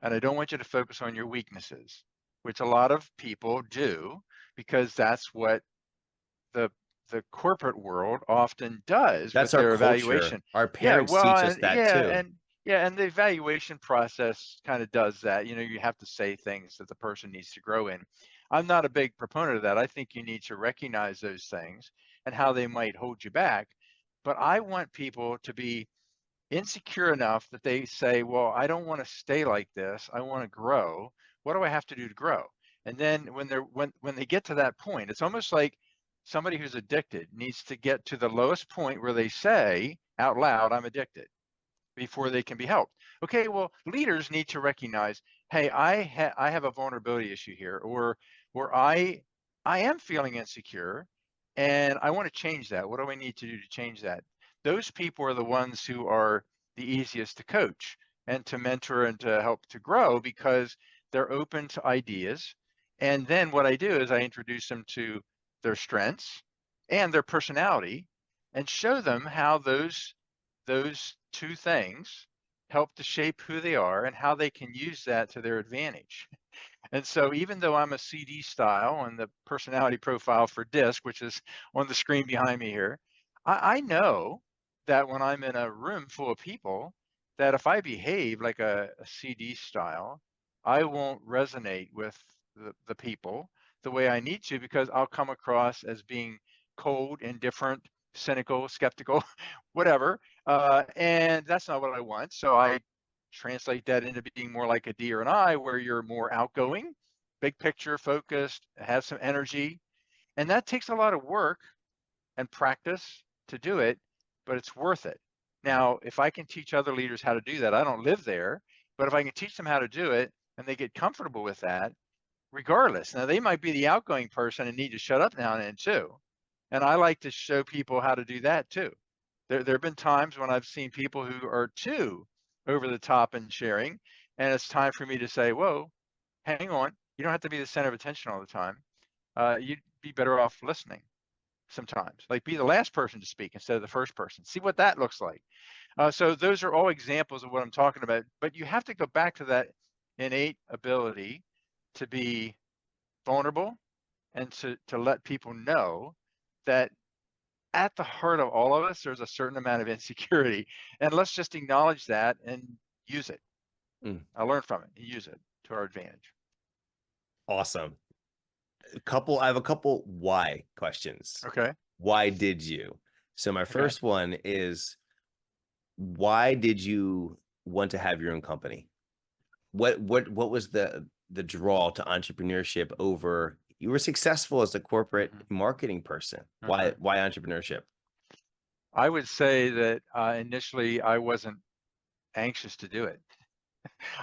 and I don't want you to focus on your weaknesses, which a lot of people do, because that's what the the corporate world often does with that's our their culture. evaluation. Our Yeah, parents well, teach us and that too. the evaluation process kind of does that. You have to say things that the person needs to grow in. I'm not a big proponent of that. I think you need to recognize those things and how they might hold you back. But I want people to be insecure enough that they say, well, I don't want to stay like this. I want to grow. What do I have to do to grow? And then when they get to that point, it's almost like somebody who's addicted needs to get to the lowest point where they say out loud, I'm addicted, before they can be helped. Okay, well, leaders need to recognize, hey, I have a vulnerability issue here, or I am feeling insecure, and I want to change that. What do I need to do to change that? Those people are the ones who are the easiest to coach and to mentor and to help to grow, because they're open to ideas. And then what I do is I introduce them to their strengths and their personality, and show them how those two things help to shape who they are and how they can use that to their advantage. And so even though I'm a CD style and the personality profile for DISC, which is on the screen behind me here, I know that when I'm in a room full of people, that if I behave like a CD style, I won't resonate with the people the way I need to, because I'll come across as being cold, indifferent, cynical, skeptical, whatever. And that's not what I want. So I translate that into being more like a D or an I, where you're more outgoing, big picture focused, have some energy. And that takes a lot of work and practice to do it, but it's worth it. Now, if I can teach other leaders how to do that, I don't live there, but if I can teach them how to do it and they get comfortable with that, regardless. Now, they might be the outgoing person and need to shut up now and then too. And I like to show people how to do that too. There have been times when I've seen people who are too over the top in sharing, and it's time for me to say, whoa, hang on. You don't have to be the center of attention all the time. You'd be better off listening sometimes. Like, be the last person to speak instead of the first person. See what that looks like. So those are all examples of what I'm talking about. But you have to go back to that innate ability to be vulnerable and to let people know that at the heart of all of us, there's a certain amount of insecurity. And let's just acknowledge that and use it. Mm, I learn from it and use it to our advantage. awesome. I have a couple why questions. Okay. Why did you? So my Okay. first one is, why did you want to have your own company? What was the draw to entrepreneurship over, you were successful as a corporate Mhm. marketing person. Mhm. Why entrepreneurship? I would say that initially I wasn't anxious to do it.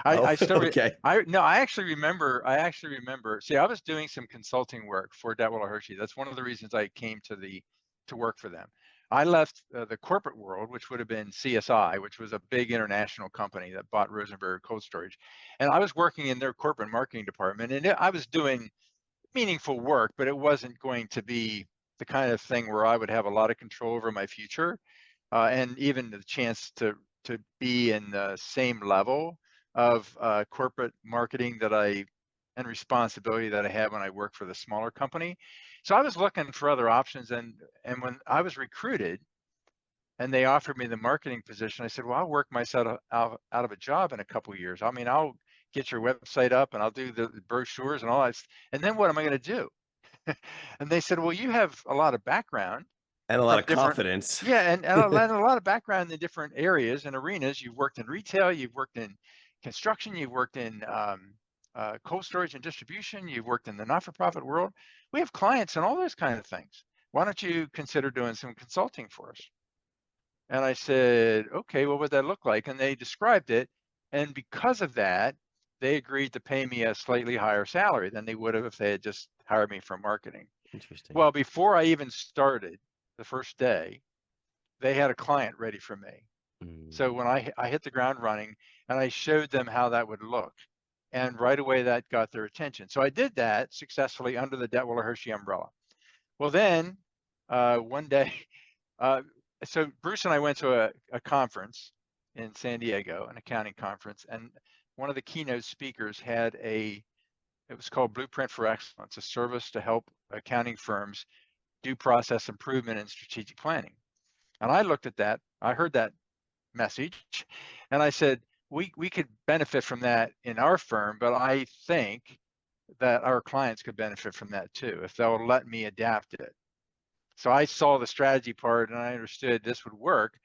Oh, I still okay. I no, I actually remember. See, I was doing some consulting work for Detwiller Hershey. That's one of the reasons I came to work for them. I left the corporate world, which would have been CSI, which was a big international company that bought Rosenberg Cold Storage, and I was working in their corporate marketing department, and I was doing meaningful work, but it wasn't going to be the kind of thing where I would have a lot of control over my future, and even the chance to be in the same level of corporate marketing that I and responsibility that I had when I worked for the smaller company. So I was looking for other options, and when I was recruited and they offered me the marketing position, I said, well, I'll work myself out of a job in a couple of years. I mean, I'll get your website up and I'll do the brochures and all that. And then what am I going to do? And they said, well, you have a lot of background And a lot from of different, confidence. yeah, and a lot of background in different areas and arenas. You've worked in retail, you've worked in construction, you've worked in cold storage and distribution, you've worked in the not-for-profit world. We have clients and all those kind of things. Why don't you consider doing some consulting for us? And I said, okay, what would that look like? And they described it. And because of that, they agreed to pay me a slightly higher salary than they would have if they had just hired me for marketing. Interesting. Well, before I even started the first day, they had a client ready for me. Mm, So when I hit the ground running and I showed them how that would look, and right away that got their attention. So I did that successfully under the Detwiller Hershey umbrella. Well, then one day, uh, so Bruce and I went to a conference in San Diego, an accounting conference, and one of the keynote speakers had it was called Blueprint for Excellence, a service to help accounting firms do process improvement and strategic planning. And I looked at that, I heard that message, and I said, we could benefit from that in our firm, but I think that our clients could benefit from that too, if they'll let me adapt it. So I saw the strategy part and I understood this would work.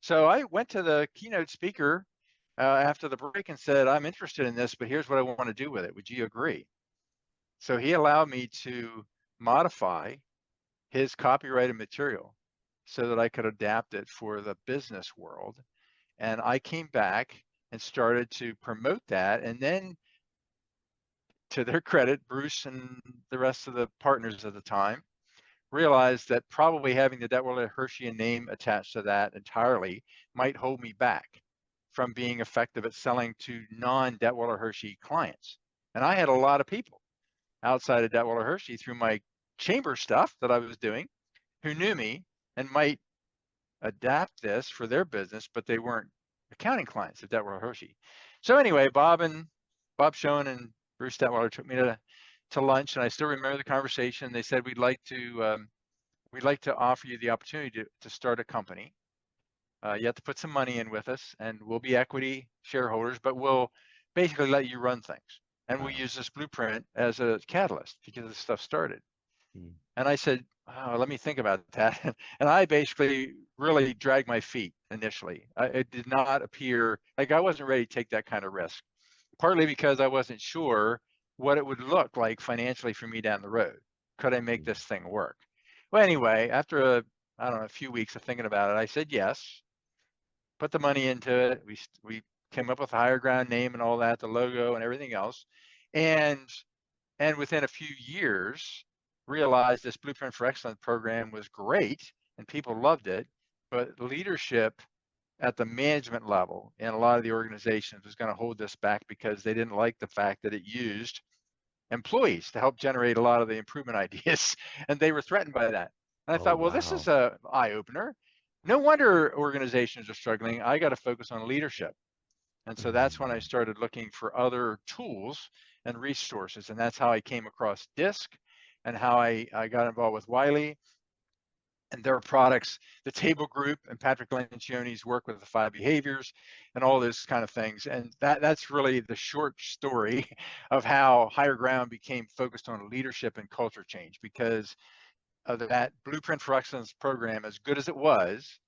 So I went to the keynote speaker after the break and said, I'm interested in this, but here's what I want to do with it. Would you agree? So he allowed me to modify his copyrighted material so that I could adapt it for the business world. And I came back and started to promote that. And then, to their credit, Bruce and the rest of the partners at the time realized that probably having the Detweiler Hershey name attached to that entirely might hold me back from being effective at selling to non-Detweiler Hershey clients. And I had a lot of people outside of Detweiler Hershey through my chamber stuff that I was doing who knew me and might adapt this for their business, but they weren't accounting clients of Detweiler Hershey. So anyway, Bob Schoen and Bruce Detweiler took me to lunch, and I still remember the conversation. They said we'd like to offer you the opportunity to start a company. You have to put some money in with us, and we'll be equity shareholders, but we'll basically let you run things. And we'll Wow. use this blueprint as a catalyst to get this stuff started. Mm. And I said, oh, let me think about that. And I basically really dragged my feet initially. It did not appear like I wasn't ready to take that kind of risk, partly because I wasn't sure what it would look like financially for me down the road. Could I make Mm. this thing work? Well, anyway, after I don't know, a few weeks of thinking about it, I said yes, put the money into it. We came up with a higher ground name and all that, the logo and everything else. And and within a few years realized this Blueprint for Excellence program was great and people loved it, but leadership at the management level in a lot of the organizations was going to hold this back because they didn't like the fact that it used employees to help generate a lot of the improvement ideas, and they were threatened by that. And I Oh, thought, well, this is wow. a eye opener. No wonder organizations are struggling. I got to focus on leadership. And so that's when I Mm. started looking for other tools and resources. And that's how I came across DISC and how I got involved with Wiley and their products, the Table Group and Patrick Lencioni's work with the 5 behaviors and all those kind of things. And that's really the short story of how Higher Ground became focused on leadership and culture change, because of that Blueprint for Excellence program, as good as it was,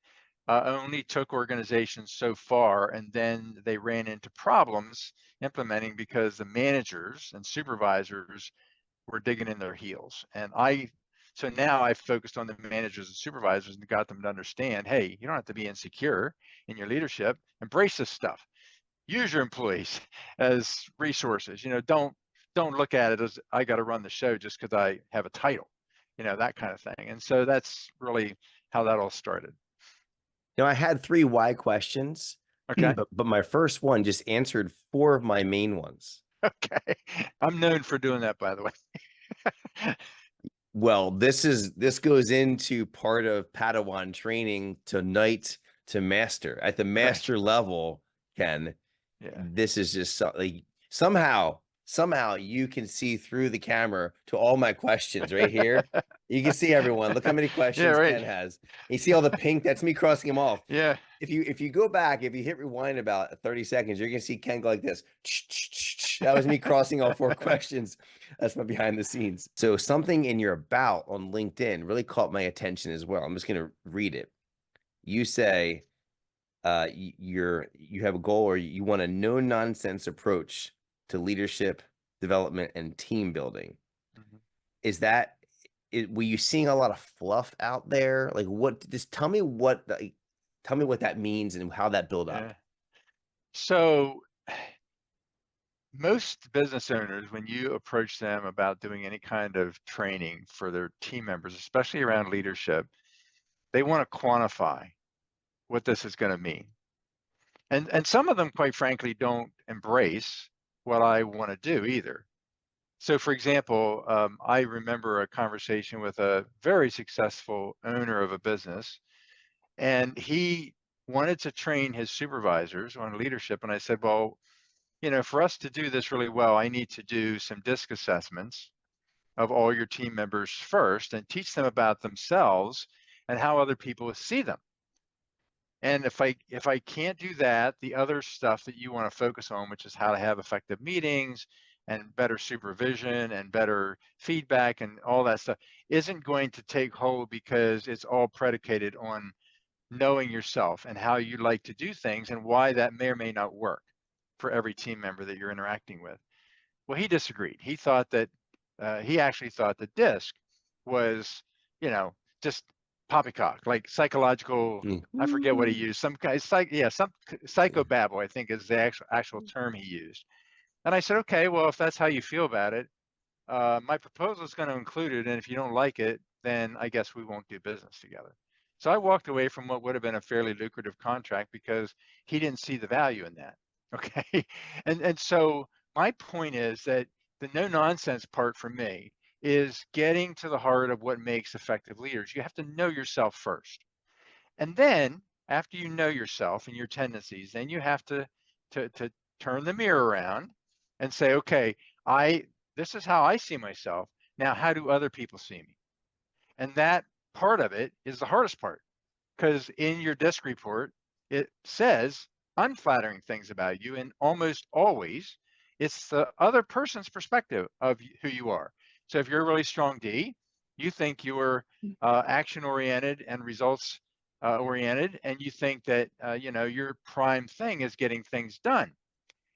only took organizations so far, and then they ran into problems implementing because the managers and supervisors were digging in their heels. So now I've focused on the managers and supervisors and got them to understand, hey, you don't have to be insecure in your leadership. Embrace this stuff. Use your employees as resources. Don't look at it as I got to run the show just because I have a title, that kind of thing. And so that's really how that all started. I had 3 why questions, Okay. but my first one just answered 4 of my main ones. Okay. I'm known for doing that, by the way. Well, this goes into part of Padawan training to knight to master. At the Right. master level, Ken, Yeah. this is just like somehow you can see through the camera to all my questions right here. You can see everyone. Look how many Yeah, questions right. Ken has. You see all the pink? That's me crossing them off. Yeah. If you go back, if you hit rewind about 30 seconds, you're gonna see Ken go like this. That was me crossing all 4 questions. That's my behind the scenes. So something in your about on LinkedIn really caught my attention as well. I'm just gonna read it. You say you have a goal, or you want a no nonsense approach to leadership development and team building. Mhm. Is that were you seeing a lot of fluff out there? Like, what, just tell me what that means and how that build up. Yeah. So most business owners, when you approach them about doing any kind of training for their team members, especially around leadership, they want to quantify what this is going to mean. And some of them, quite frankly, don't embrace what I want to do either. So, for example, I remember a conversation with a very successful owner of a business, and he wanted to train his supervisors on leadership. And I said, well, for us to do this really well, I need to do some DISC assessments of all your team members first and teach them about themselves and how other people see them. And if I can't do that, the other stuff that you want to focus on, which is how to have effective meetings and better supervision and better feedback and all that stuff, isn't going to take hold because it's all predicated on knowing yourself and how you like to do things and why that may or may not work for every team member that you're interacting with. Well, he disagreed. He thought that he actually thought that DISC was, you know, just poppycock, like psychological. I forget what he Mm. used. Some kind, some psychobabble, I think, is the actual term he used. And I said, okay, well, if that's how you feel about it, my proposal is going to include it, and if you don't like it, then I guess we won't do business together. So I walked away from what would have been a fairly lucrative contract because he didn't see the value in that. Okay, and so my point is that the no nonsense part for me is getting to the heart of what makes effective leaders. You have to know yourself first. And then after you know yourself and your tendencies, then you have to turn the mirror around and say, okay, I this is how I see myself. Now, how do other people see me? And that part of it is the hardest part because in your desk report, it says unflattering things about you, and almost always it's the other person's perspective of who you are. So if you're a really strong D, you think you're action oriented and results oriented, and you think that your prime thing is getting things done.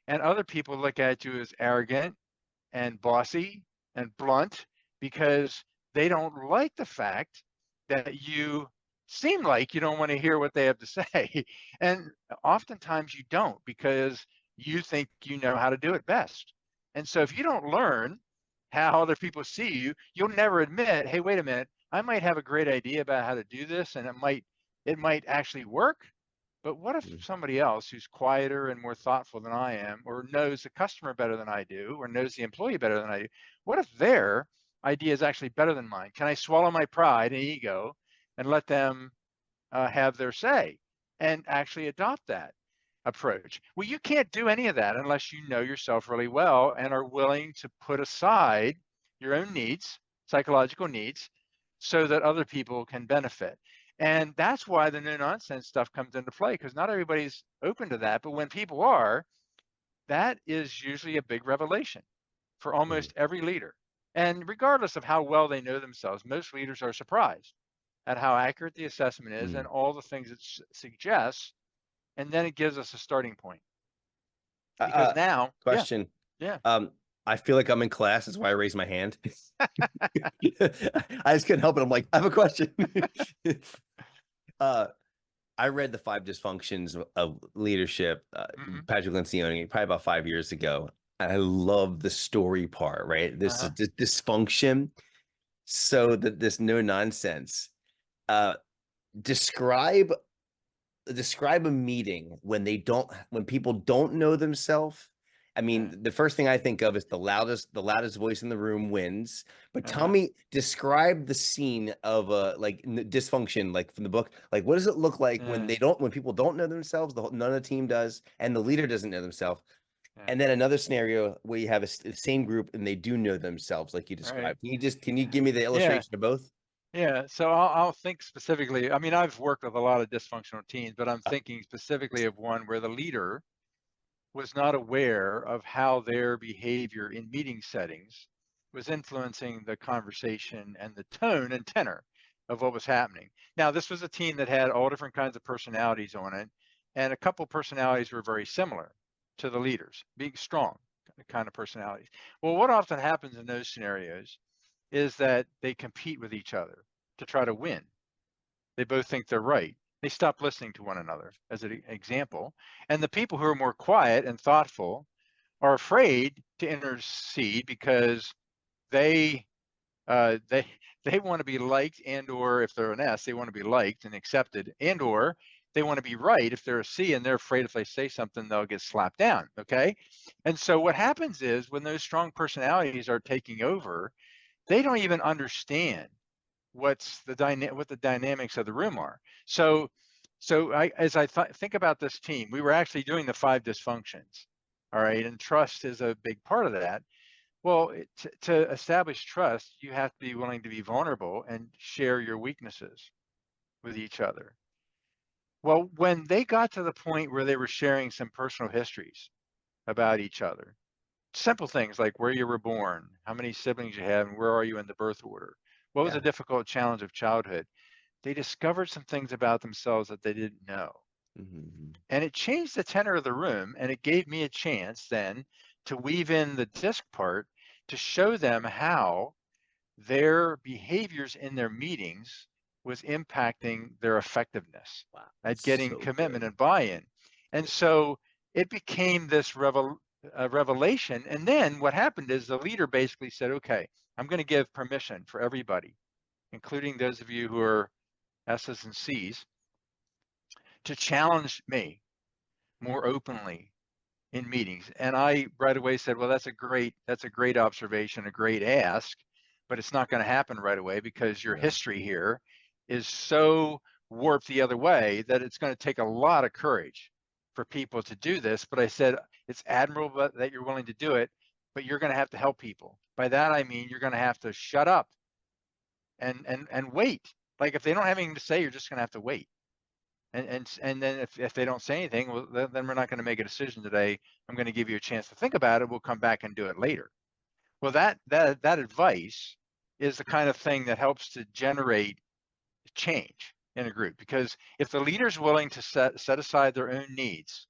And other people look at you as arrogant and bossy and blunt because they don't like the fact that you seem like you don't want to hear what they have to say. And oftentimes you don't because you think you know how to do it best. And so if you don't learn how other people see you, you'll never admit, hey, wait a minute, I might have a great idea about how to do this and it might actually work, but what if Mm. somebody else who's quieter and more thoughtful than I am, or knows the customer better than I do, or knows the employee better than I do? What if their idea is actually better than mine? Can I swallow my pride and ego and let them have their say and actually adopt that approach? Well, you can't do any of that unless you know yourself really well and are willing to put aside your own needs, psychological needs, so that other people can benefit. And that's why the no nonsense stuff comes into play because not everybody's open to that. But when people are, that is usually a big revelation for Mm. almost every leader. And regardless of how well they know themselves, most leaders are surprised at how accurate the assessment is and Mm. all the things it suggests. And then it gives us a starting point Uh, because uh, now, yeah, question. yeah, Um, I feel like I'm in class. That's why I raised my hand. I just couldn't help it. I'm like, I have a question. uh, I read the five dysfunctions of leadership, hmm, Patrick Lencioni, probably about 5 years ago. I love the story part, right? This is uh-huh, dysfunction. So that this no nonsense. Uh, describe describe a meeting when people don't know themselves. I yeah, mean, the first thing I think of is the loudest voice in the room wins. But tell uh-huh, me, describe the scene of a like dysfunction, like from the book. Like, what does it look like yeah, when people don't know themselves, none of the team does, and the leader doesn't know themselves. yeah. And then another scenario where you have the same group and they do know themselves, like you All right. described. Can you give me the Yeah. illustration of both? Yeah, so I'll think specifically. I mean, I've worked with a lot of dysfunctional teams, but I'm thinking specifically of one where the leader was not aware of how their behavior in meeting settings was influencing the conversation and the tone and tenor of what was happening. Now, this was a team that had all different kinds of personalities on it, and a couple personalities were very similar to the leaders, being strong kind of personalities. Well, what often happens in those scenarios is that they compete with each other to try to win. They both think they're right. They stop listening to one another, as an example. And the people who are more quiet and thoughtful are afraid to intercede because they they they want to be liked, and or if they're an S, they want to be liked and accepted, and or they want to be right if they're a C, and they're afraid if they say something they'll get slapped down. Okay, and so what happens is when those strong personalities are taking over, they don't even understand what the dynamics of the room are. So as I think about this team, we were actually doing the five dysfunctions. All right, and trust is a big part of that. Well, to establish trust, you have to be willing to be vulnerable and share your weaknesses with each other. Well, when they got to the point where they were sharing some personal histories about each other, simple things like where you were born, how many siblings you have, and where are you in the birth order, what was a Yeah. difficult challenge of childhood, they discovered some things about themselves that they didn't know. Mhm. And it changed the tenor of the room, and it gave me a chance then to weave in the disc part to show them how their behaviors in their meetings was impacting their effectiveness Wow. at getting So commitment good. and buy-in. And Yeah. so it became this revelation. And then what happened is the leader basically said, okay, I'm going to give permission for everybody, including those of you who are S's and C's, to challenge me more openly in meetings. And I right away said, well, that's a great observation, a great ask, but it's not going to happen right away because your Yeah. history here is so warped the other way that it's going to take a lot of courage for people to do this. But I said, it's admirable that you're willing to do it, but you're going to have to help people. By that, I mean, you're going to have to shut up and wait. Like if they don't have anything to say, you're just going to have to wait. And then if they don't say anything, well, then we're not going to make a decision today. I'm going to give you a chance to think about it. We'll come back and do it later. Well, that advice is the kind of thing that helps to generate change in a group. Because if the leader's willing to set aside their own needs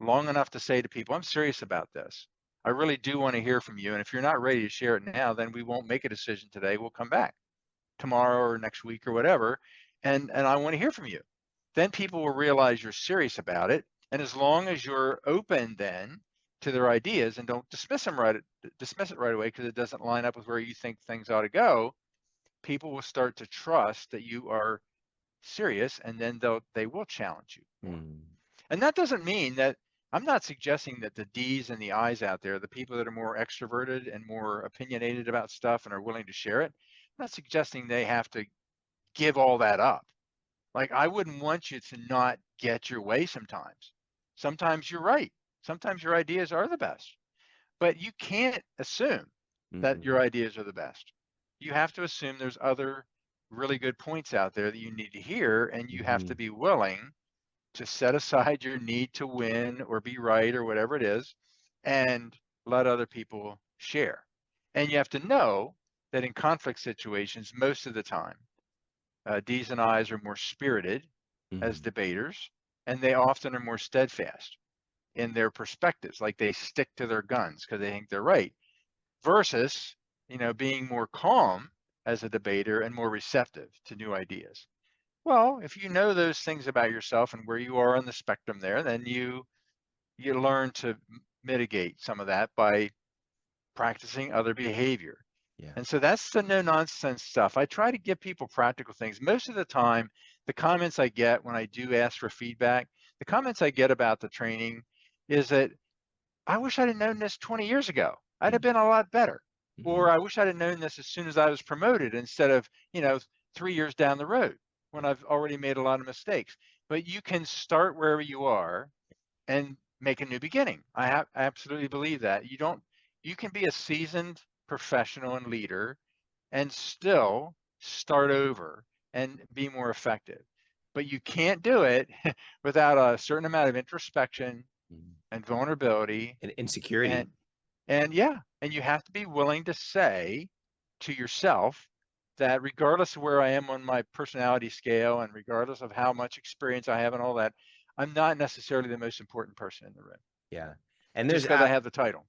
long enough to say to people, I'm serious about this. I really do want to hear from you. And if you're not ready to share it now, then we won't make a decision today. We'll come back tomorrow or next week or whatever. And I want to hear from you. Then people will realize you're serious about it. And as long as you're open then to their ideas and don't dismiss it right away because it doesn't line up with where you think things ought to go, people will start to trust that you are serious, and then they will challenge you more. Mm. And that doesn't mean that I'm not suggesting that the D's and the I's out there, the people that are more extroverted and more opinionated about stuff and are willing to share it, I'm not suggesting they have to give all that up. Like, I wouldn't want you to not get your way sometimes. Sometimes you're right. Sometimes your ideas are the best, but you can't assume that your Mhm. ideas are the best. You have to assume there's other really good points out there that you need to hear, and you have to Mhm. be willing to set aside your need to win or be right or whatever it is and let other people share. And you have to know that in conflict situations, most of the time, D's and I's are more spirited as Mhm. debaters, and they often are more steadfast in their perspectives, like they stick to their guns because they think they're right, versus, being more calm as a debater and more receptive to new ideas. Well, if you know those things about yourself and where you are on the spectrum there, then you learn to mitigate some of that by practicing other behavior. Yeah. And so that's the no nonsense stuff. I try to give people practical things. Most of the time, the comments I get when I do ask for feedback, the comments I get about the training is that I wish I'd have known this 20 years ago. I'd have Mm. been a lot better. Or Mhm. I wish I'd have known this as soon as I was promoted instead of, 3 years down the road when I've already made a lot of mistakes. But you can start wherever you are and make a new beginning. I absolutely believe that. You can be a seasoned professional and leader and still start over and be more effective. But you can't do it without a certain amount of introspection Mhm. and vulnerability And insecurity. and yeah, and you have to be willing to say to yourself that regardless of where I am on my personality scale and regardless of how much experience I have and all that, I'm not necessarily the most important person in the room Yeah. And just there's because I have the title.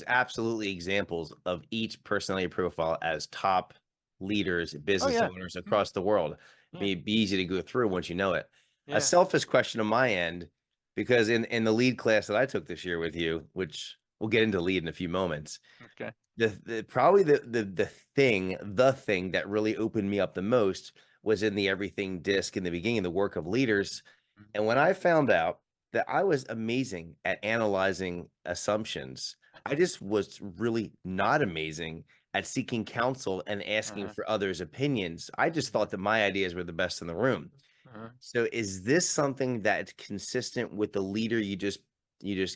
absolutely examples of each personality profile as top leaders, Oh business yeah. owners Mm, across the world. I yeah. mean, it'd be easy to go through once you know it. A Yeah. selfish question on my end, because in the lead class that I took this year with you, which we'll get into lead in a few moments, Okay. the probably the thing that really opened me up the most was in the everything disc in the beginning, the work of leaders. Mhm. And when I found out that I was amazing at analyzing assumptions, I just was really not amazing at seeking counsel and asking Uh-huh. for others' opinions. I just Mhm. thought that my ideas were the best in the room. Uh-huh. So is this something that's consistent with the leader you just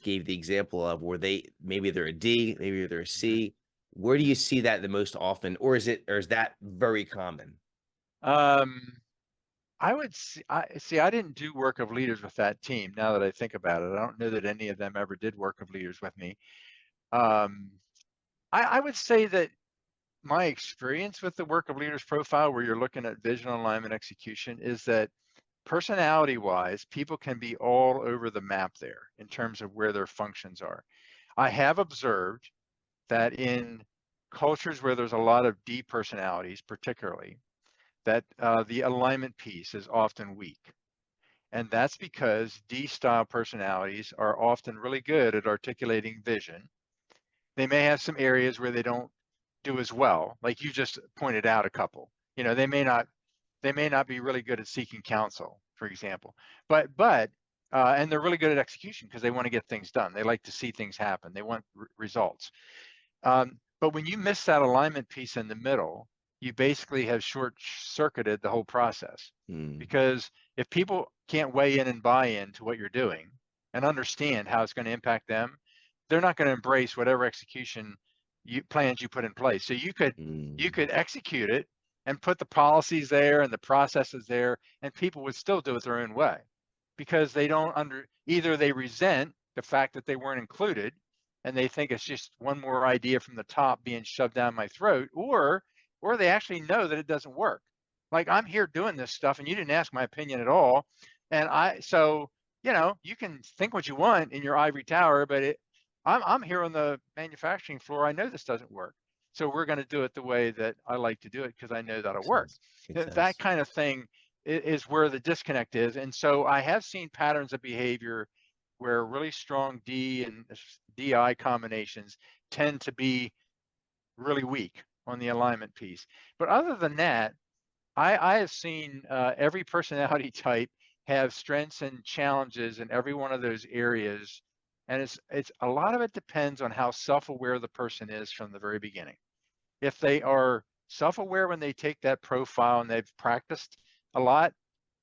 gave the example of, where maybe they're a D, maybe they're a Mhm. C? Where do you Mhm. see that the most often, or is that very common? Um, I would see. I didn't do work of leaders with that team. Now that I think about it, I don't know that any of them ever did work of leaders with me. Um, I would say that my experience with the work of leaders profile, where you're looking at vision, alignment, execution, is that personality wise, people can be all over the map there in terms of where their functions are. I have observed that in cultures where there's a lot of D personalities, particularly, that the alignment piece is often weak. And that's because D style personalities are often really good at articulating vision. They may have some areas where they don't do as well, like you just pointed out a couple. You know, they may not be really good at seeking counsel, for example, but and they're really good at execution because they want to get things done. They like to see things happen. They want results. But when you miss that alignment piece in the middle, you basically have short circuited the whole process. Mm, Because if people can't weigh in and buy into what you're doing and understand how it's going to impact them, they're not going to embrace whatever execution plans you put in place. So you mm, could execute it and put the policies there and the processes there, and people would still do it their own way because they don't either they resent the fact that they weren't included and they think it's just one more idea from the top being shoved down my throat, or they actually know that it doesn't work. Like, I'm here doing this stuff and you didn't ask my opinion at all. And so, you can think what you want in your ivory tower, but I'm here on the manufacturing floor. I know this doesn't work. So we're going to do it the way that I like to do it because I know that'll makes work. sense. Makes That sense. kind of thing is where the disconnect is. And so I have seen patterns of behavior where really strong D and DI combinations tend to be really weak on the alignment piece. But other than that, I have seen every personality type have strengths and challenges in every one of those areas. And it's a lot of it depends on how self-aware the person is from the very beginning. If they are self-aware when they take that profile and they've practiced a lot,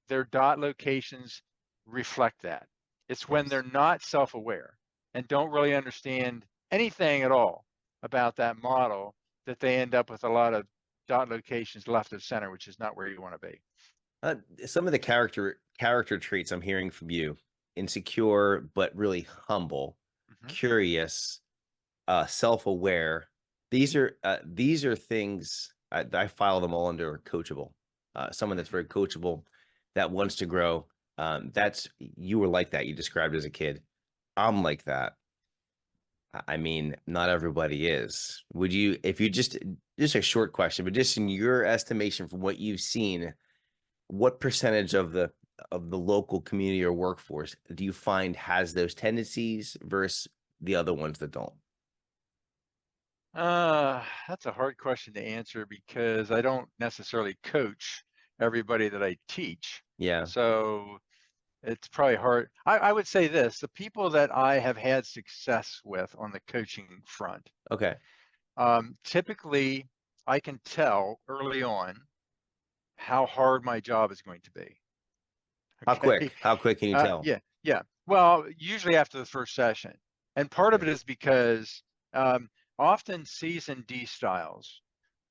their dot locations reflect that. It's when they're Yes. not self-aware and don't really understand anything at all about that model that they end up with a lot of dot locations left of center, which is not where you want to be. Uh, some of the character traits I'm hearing from you: insecure but really humble, Mhm. curious, self-aware. These are things I file them all under coachable. Someone that's Mhm. very coachable, that wants to grow. That's You were like that. You described as a kid. I'm like that. I mean, not everybody is. Would you, if you just a short question, but just in your estimation from what you've seen, what percentage of the local community or workforce do you find has those tendencies versus the other ones that don't? That's a hard question to answer because I don't necessarily coach everybody that I teach. Yeah. So it's probably hard. I would say this, the people that I have had success with on the coaching front, Okay. typically I can tell early on how hard my job is going to be. How Okay. quick? How quick can you tell? Yeah, yeah. Well, usually after the first session. And part of Okay. it is because um, often seasoned D styles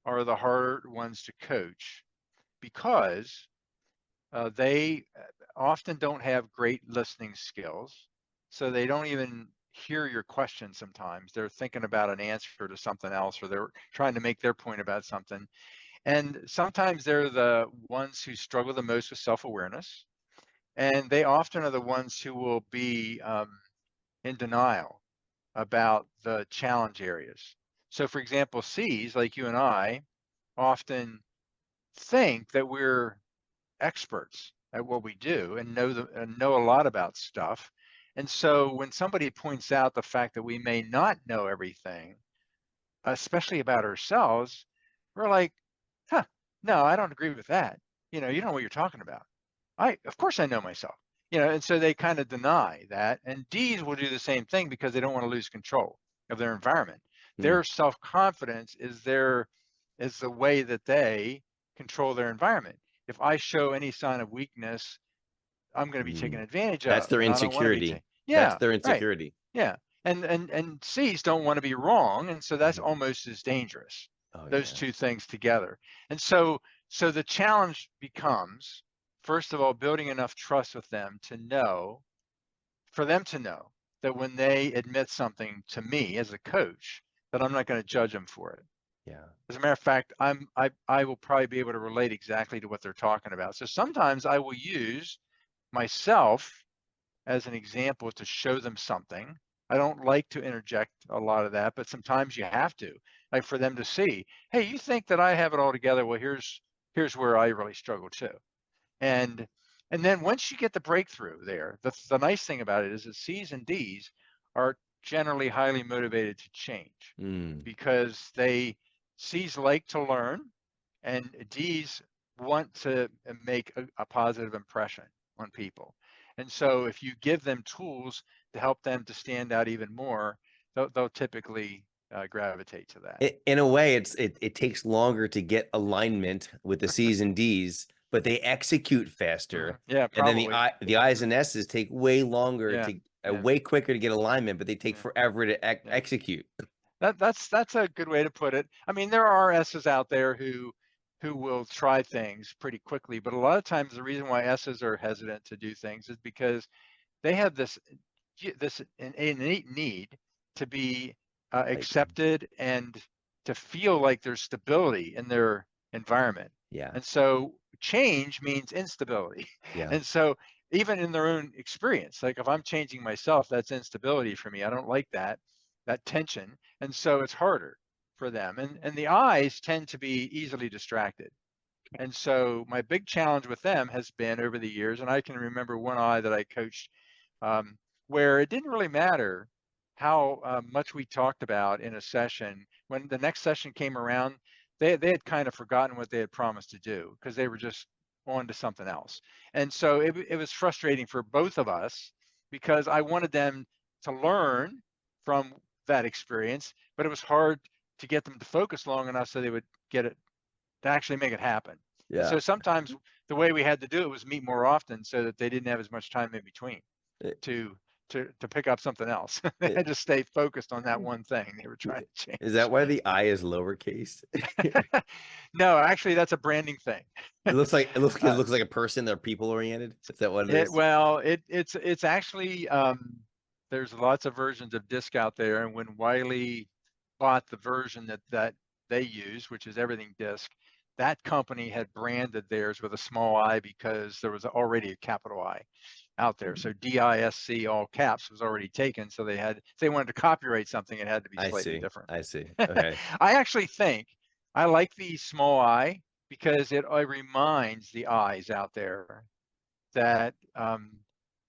are the hard ones to coach because they often don't have great listening skills. So they don't even hear your question sometimes. They're thinking about an answer to something else, or they're trying to make their point about something. And sometimes they're the ones who struggle the most with self-awareness. And they often are the ones who will be in denial about the challenge areas. So for example, C's like you and I often think that we're experts at what we do and know a lot about stuff. And so when somebody points out the fact that we may not know everything, especially about ourselves, we're like, huh, no, I don't agree with that. You don't know what you're talking about. Of course I know myself. And so they kind of deny that. And D's will do the same thing because they don't want to lose control of their environment. Hmm. Their self-confidence is the way that they control their environment. If I show any sign of weakness, I'm going to be taken Hmm. advantage That's of, their and I don't want to be insecurity. taken. That's Yeah, their right. insecurity. Yeah. And C's don't want to be wrong, and so that's Mhm. almost as dangerous. Oh Those yeah. two things together. And so the challenge becomes, first of all, building enough trust with them for them to know that when they admit something to me as a coach, that I'm not going to judge them for it. Yeah. As a matter of fact, I will probably be able to relate exactly to what they're talking about. So sometimes I will use myself as an example to show them something. I don't like to interject a lot of that, but sometimes you have to, like for them to see, hey, you think that I have it all together. Well, here's where I really struggle too. And and then once you get the breakthrough there, the nice thing about it is that C's and D's are generally highly motivated to change Mm, because C's like to learn and D's want to make a positive impression on people. And so if you give them tools to help them to stand out even more, they'll typically gravitate to that. in a way, it takes longer to get alignment with the C's and D's, but they execute faster. Yeah, And then probably. the I's and S's take way longer Yeah, to yeah, way quicker to get alignment, but they take yeah, forever to yeah. execute. That's a good way to put it. I mean, there are S's out there who will try things pretty quickly, but a lot of times the reason why S's are hesitant to do things is because they have this innate need to be Like, accepted and to feel like there's stability in their environment. yeah, And so change means instability. yeah, And so even in their own experience, like if I'm changing myself, that's instability for me. I don't like that tension. And so it's harder for them. And the eyes tend to be easily distracted. And so my big challenge with them has been over the years, and I can remember one eye that I coached um, where it didn't really matter how much we talked about in a session. When the next session came around, they had kind of forgotten what they had promised to do because they were just on to something else. And so it was frustrating for both of us because I wanted them to learn from that experience, but it was hard to get them to focus long enough so they would get it to actually make it happen. And yeah. so sometimes the way we had to do it was meet more often so that they didn't have as much time in between It, to to pick up something else. They it, had to stay focused on that one thing they were trying to is that change. why the I is lowercase? No, actually, that's a branding thing. It uh, looks like a person. They're people oriented. Is that what it is? well, it's actually there's lots of versions of disk out there, and when Wiley bought the version that they use, which is everything disk, that company had branded theirs with a small I because there was already a capital I out there. So DISC all caps was already taken. So if they wanted to copyright something, it had to be I slightly see. different. I see. Okay. I actually think I like the small I because it reminds the eyes out there that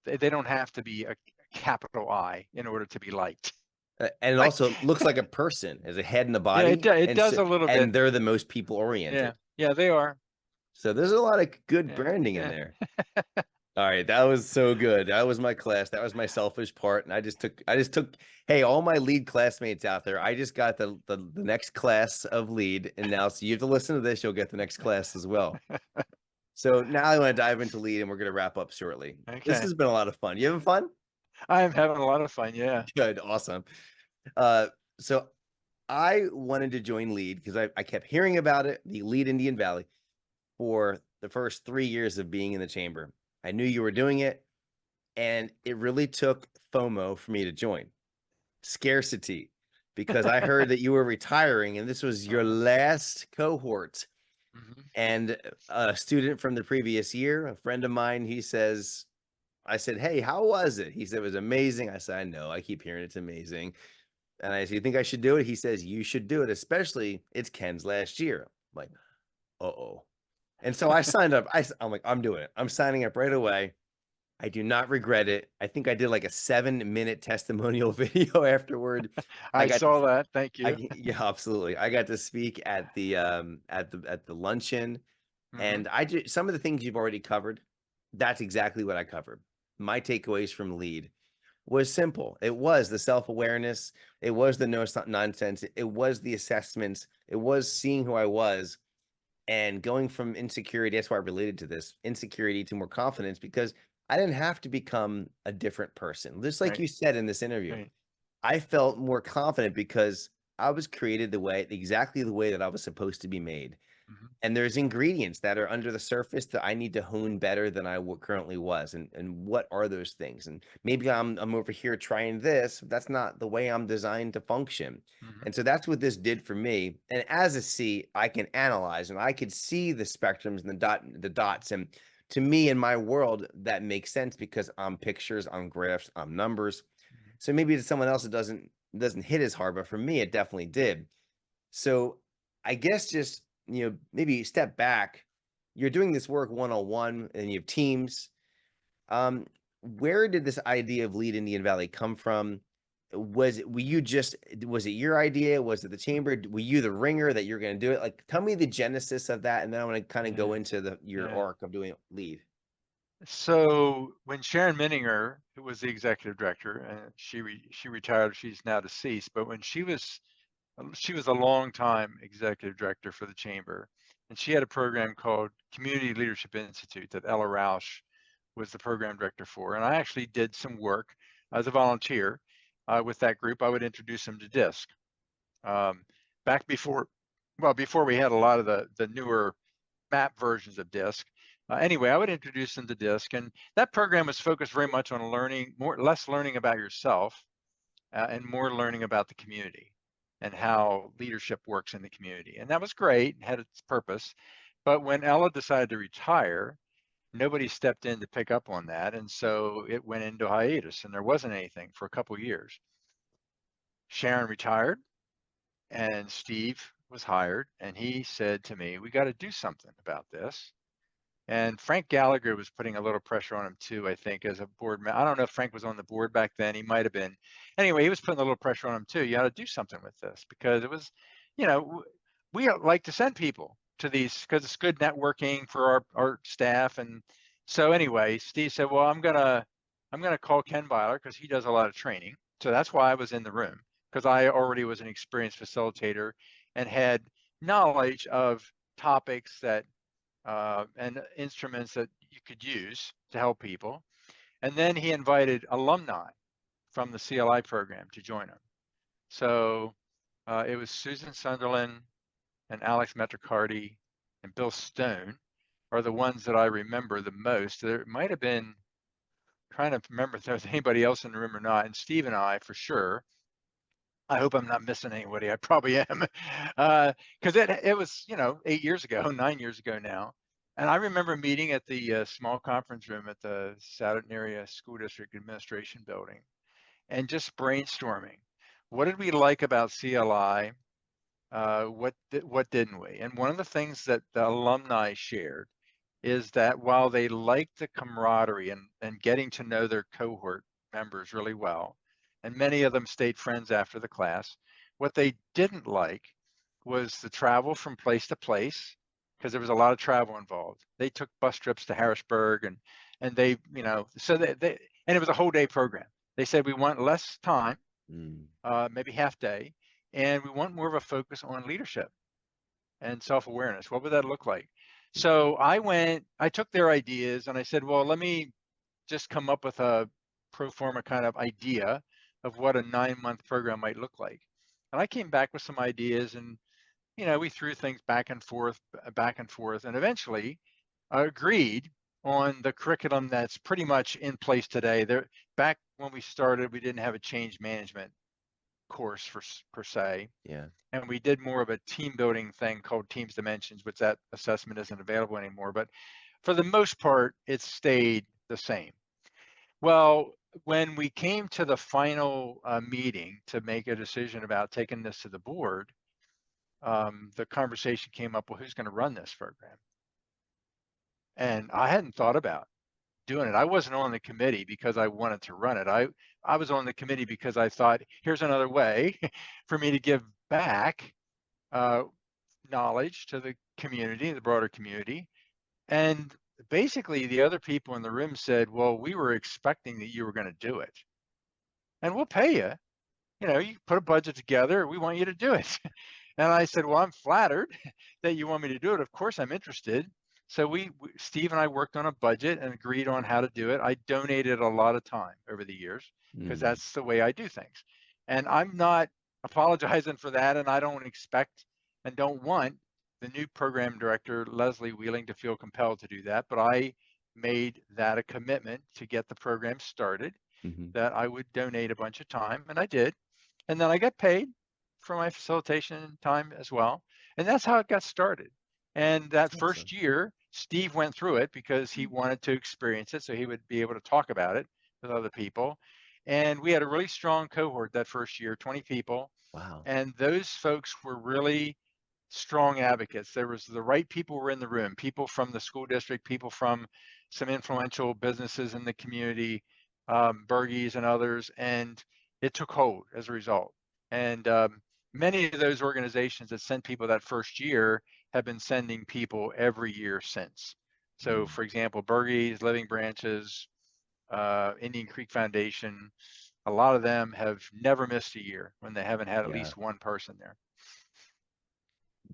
they don't have to be a capital I in order to be liked. And it Like, also looks like a person, as a head and a yeah, body, it and does so a little bit. and they're the most people Yeah, oriented. yeah, they are. So there's a lot of good Yeah, branding in yeah. there. All right, that was so good. That was my class. That was my selfish part, and I just took. Hey, all my lead classmates out there, I just got the next class of lead, and now so you have to listen to this. You'll get the next class as well. So now I want to dive into lead, and we're gonna wrap up shortly. This Okay, has been a lot of fun. You having fun? I'm having a lot of fun. Yeah. Good, awesome. Uh, so I wanted to join lead because I kept hearing about it, the lead Indian Valley, for the first 3 years of being in the chamber. I knew you were doing it, and it really took FOMO for me to join. Scarcity, because I heard that you were retiring and this was your Uh-huh. last cohort. Mhm. And a student from the previous year, a friend of mine, I said, "Hey, how was it?" He said, "It was amazing." I said, "I know, I keep hearing it's amazing." And I said, "You think I should do it?" He says, "You should do it, especially it's Ken's last year." I'm like, uh-oh. And so I signed up. I'm like, I'm doing it. I'm signing up right away. I do not regret it. I think I did like a 7-minute testimonial video afterward. I I got to, saw that. Thank you. yeah, absolutely. I got to speak at the luncheon, Hmm. and some of the things you've already covered. That's exactly what I covered. My takeaways from lead was simple. It was the self-awareness. It was the no nonsense. It was the assessments. It was seeing who I was and going from insecurity. That's why I related to this insecurity to more confidence because I didn't have to become a different person. Just like Right, you said in this interview, right. I felt more confident because I was created exactly the way that I was supposed to be made. Mhm. And there's ingredients that are under the surface that I need to hone better than I currently was. And what are those things? And maybe I'm over here trying this. That's not the way I'm designed to function. Mhm. And so that's what this did for me. And as a C, I can analyze and I could see the spectrums and the dots. And to me, in my world, that makes sense because I'm pictures, I'm graphs, I'm numbers. Mhm. So maybe to someone else, it doesn't hit as hard, but for me, it definitely did. So I guess just, maybe step back. You're doing this work one-on-one and you have teams. Um, where did this idea of Lead Indian Valley come from? Was it your idea? Was it the chamber? Were you the ringer that you're going to do it? Like, tell me the genesis of that. And then I want to kind of go Yeah, into your yeah. arc of doing Lead. So when Sharon Menninger, who was the executive director, and she retired, she's now deceased, but when she was a long time executive director for the chamber, and she had a program called Community Leadership Institute that Ella Rausch was the program director for. And I actually did some work as a volunteer with that group. I would introduce them to DISC. Um, back before we had a lot of the newer map versions of DISC. Anyway, I would introduce them to DISC, and that program was focused very much on less learning about yourself and more learning about the community and how leadership works in the community. And that was great, had its purpose. But when Ella decided to retire, nobody stepped in to pick up on that. And so it went into hiatus and there wasn't anything for a couple of years. Sharon retired and Steve was hired and he said to me, we got to do something about this. And Frank Gallagher was putting a little pressure on him too, I think, as a board member. I don't know if Frank was on the board back then. He might have been. Anyway, he was putting a little pressure on him too. You got to do something with this because it was, you know, we like to send people to these because it's good networking for our staff. And so anyway, Steve said, well, I'm gonna call Ken Byler because he does a lot of training. So that's why I was in the room because I already was an experienced facilitator and had knowledge of topics that and instruments that you could use to help people. And then he invited alumni from the CLI program to join him. So it was Susan Sunderland and Alex Metricardi and Bill Stone are the ones that I remember the most. There might have been, trying to remember if there was anybody else in the room or not, and Steve and I for sure. I hope I'm not missing anybody. I probably am, because it was 8 years ago, 9 years ago now, and I remember meeting at the small conference room at the Southern Area School District Administration Building, and just brainstorming. What did we like about CLI? What didn't we? And one of the things that the alumni shared is that while they liked the camaraderie and getting to know their cohort members really well, and many of them stayed friends after the class, what they didn't like was the travel from place to place because there was a lot of travel involved. They took bus trips to Harrisburg and they, so they and it was a whole day program. They said we want less time, Mm, maybe half day, and we want more of a focus on leadership and self-awareness. What would that look like? So I took their ideas and I said, well, let me just come up with a pro forma kind of idea of what a 9-month program might look like. And I came back with some ideas and, we threw things back and forth, and eventually agreed on the curriculum that's pretty much in place today. Back when we started, we didn't have a change management course per se, yeah. and we did more of a team building thing called Teams Dimensions, which that assessment isn't available anymore. But for the most part, it stayed the same. Well, when we came to the final meeting to make a decision about taking this to the board, the conversation came up, well, who's going to run this program? And I hadn't thought about doing it. I wasn't on the committee because I wanted to run it. I was on the committee because I thought, here's another way for me to give back uh, knowledge to the community, the broader community. And basically, the other people in the room said, well, we were expecting that you were going to do it. And we'll pay you. You put a budget together. We want you to do it. And I said, well, I'm flattered that you want me to do it. Of course, I'm interested. So Steve and I worked on a budget and agreed on how to do it. I donated a lot of time over the years because Mm, that's the way I do things. And I'm not apologizing for that. And I don't expect and don't want the new program director, Leslie Wheeling, to feel compelled to do that, but I made that a commitment to get the program started, Mhm. that I would donate a bunch of time, and I did. And then I got paid for my facilitation time as well. And that's how it got started. And that That's first awesome. year, Steve went through it because he wanted to experience it so he would be able to talk about it with other people. And we had a really strong cohort that first year, 20 people. Wow. And those folks were really strong advocates. There was the right people were in the room, people from the school district, people from some influential businesses in the community, Bergies and others, and it took hold as a result. And many of those organizations that sent people that first year have been sending people every year since. So, Mm. for example, Bergies, Living Branches, Indian Creek Foundation, a lot of them have never missed a year when they haven't had at Yeah, least one person there.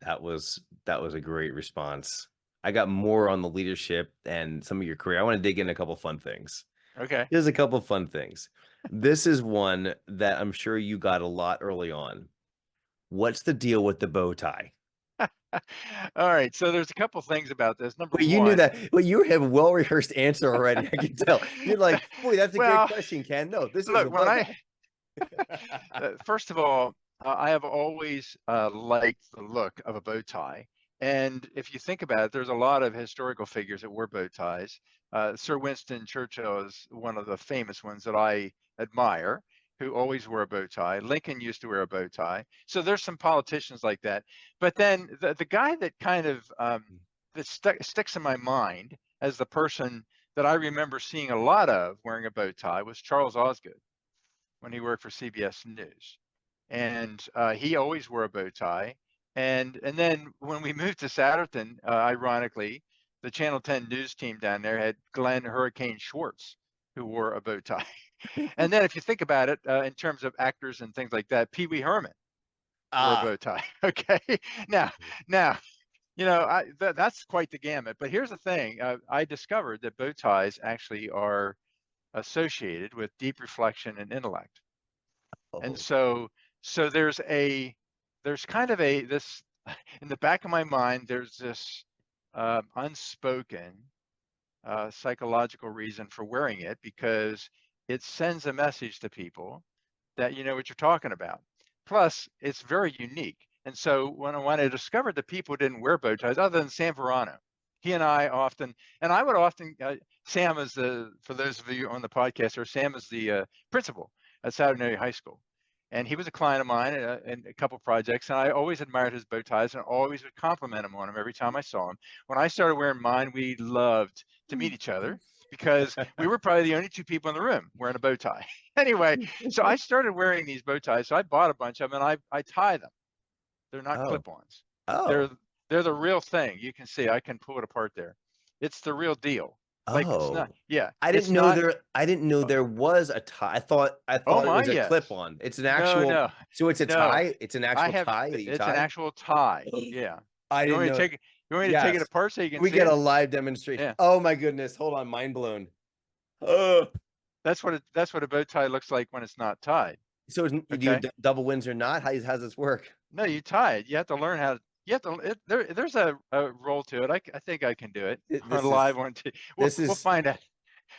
that was a great response. I got more on the leadership and some of your career. I want to dig in a couple fun things. Okay. Here's a couple fun things. This is one that I'm sure you got a lot early on. What's the deal with the bow tie? All right, so there's a couple things about this. Number Well, you knew one, that. Well, you have a well-rehearsed answer already. I can tell. You're like, boy, that's a great well, question, Ken. No, this is look, the when bow I tie. first of all, I have always liked the look of a bow tie. And if you think about it, there's a lot of historical figures that wore bow ties. Sir Winston Churchill is one of the famous ones that I admire, who always wore a bow tie. Lincoln used to wear a bow tie. So there's some politicians like that. But then the guy that kind of that sticks in my mind as the person that I remember seeing a lot of wearing a bow tie was Charles Osgood when he worked for CBS News, and he always wore a bow tie. And then when we moved to Satterton, ironically, the Channel 10 news team down there had Glenn Hurricane Schwartz, who wore a bow tie. And then if you think about it, in terms of actors and things like that, Pee Wee Herman wore a Ah, bow tie. Okay, now, now, that's quite the gamut. But here's the thing: I discovered that bow ties actually are associated with deep reflection and intellect. And oh, so there's kind of a this in the back of my mind, there's this unspoken psychological reason for wearing it because it sends a message to people that you know what you're talking about. Plus, it's very unique. And so when I discovered that people didn't wear bow ties, other than Sam Verano, he and I often, and I would often, Sam is the, for those of you on the podcast, or Sam is the principal at Saturday High School. And he was a client of mine in a couple projects, and I always admired his bow ties and always would compliment him on them every time I saw him. When I started wearing mine, we loved to meet each other because we were probably the only two people in the room wearing a bow tie. Anyway, so I started wearing these bow ties. So I bought a bunch of them and I tie them. They're not oh, clip-ons. They're oh, they're the real thing. You can see I can pull it apart there. It's the real deal. Like it's not, oh. yeah, I didn't it's know not, there. I didn't know oh, there was a tie. I oh thought it my, was a yes. clip-on. It's an No, actual. no, So it's a no. tie. It's an I actual have tie that you it's an tie. actual tie. Yeah. I You didn't want me to know. take it? You want me to take it Yes. apart so you can We see get a it? live demonstration. Yeah. Oh my goodness. Hold on. Mind blown. Oh. That's what a bow tie looks like when it's not tied. So do you Okay. double wins or not? How's this work? No, you tie it. You have to learn how to. You have to. There's a roll to it. I think I can do it on a This is live one too. this We'll is. find out.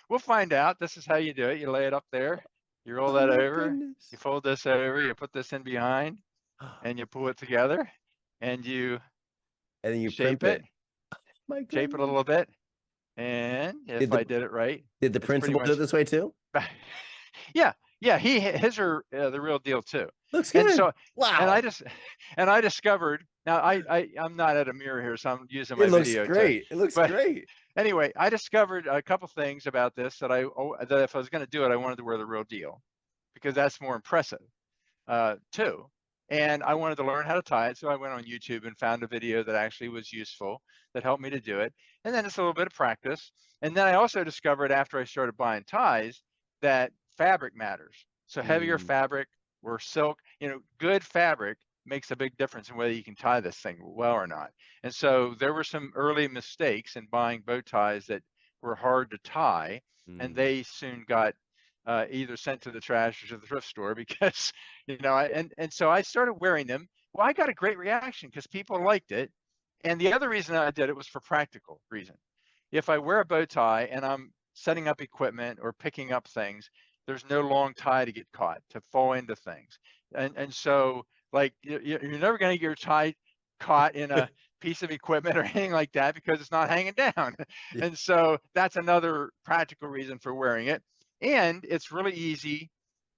We'll find out. This is how you do it. You lay it up there. You roll Oh that my over. You goodness. fold this over. You put this in behind, and you pull it together, and you And then you shape primp it, it. My shape it a goodness. little bit, and Did if I the did it right, did the it's pretty principal do it much. this way too? Yeah, yeah. His are the real deal too. Looks And good. so, and I Wow. just, and I discovered. Now I'm not at a mirror here, so I'm using It my looks video to. great. It looks But great. anyway, I discovered a couple things about this that if I was going to do it, I wanted to wear the real deal because that's more impressive too. And I wanted to learn how to tie it, so I went on YouTube and found a video that actually was useful that helped me to do it. And then it's a little bit of practice. And then I also discovered after I started buying ties that fabric matters. So heavier Mm, fabric or silk, good fabric makes a big difference in whether you can tie this thing well or not. And so there were some early mistakes in buying bow ties that were hard to tie, and mm. they soon got either sent to the trash or to the thrift store because and so I started wearing them. Well, I got a great reaction because people liked it, And the other reason I did it was for practical reason. If I wear a bow tie and I'm setting up equipment or picking up things, there's no long tie to get caught, to fall into things. And so like you're never going to get your tie caught in a piece of equipment or anything like that because it's not hanging down. Yeah. And so that's another practical reason for wearing it. And it's really easy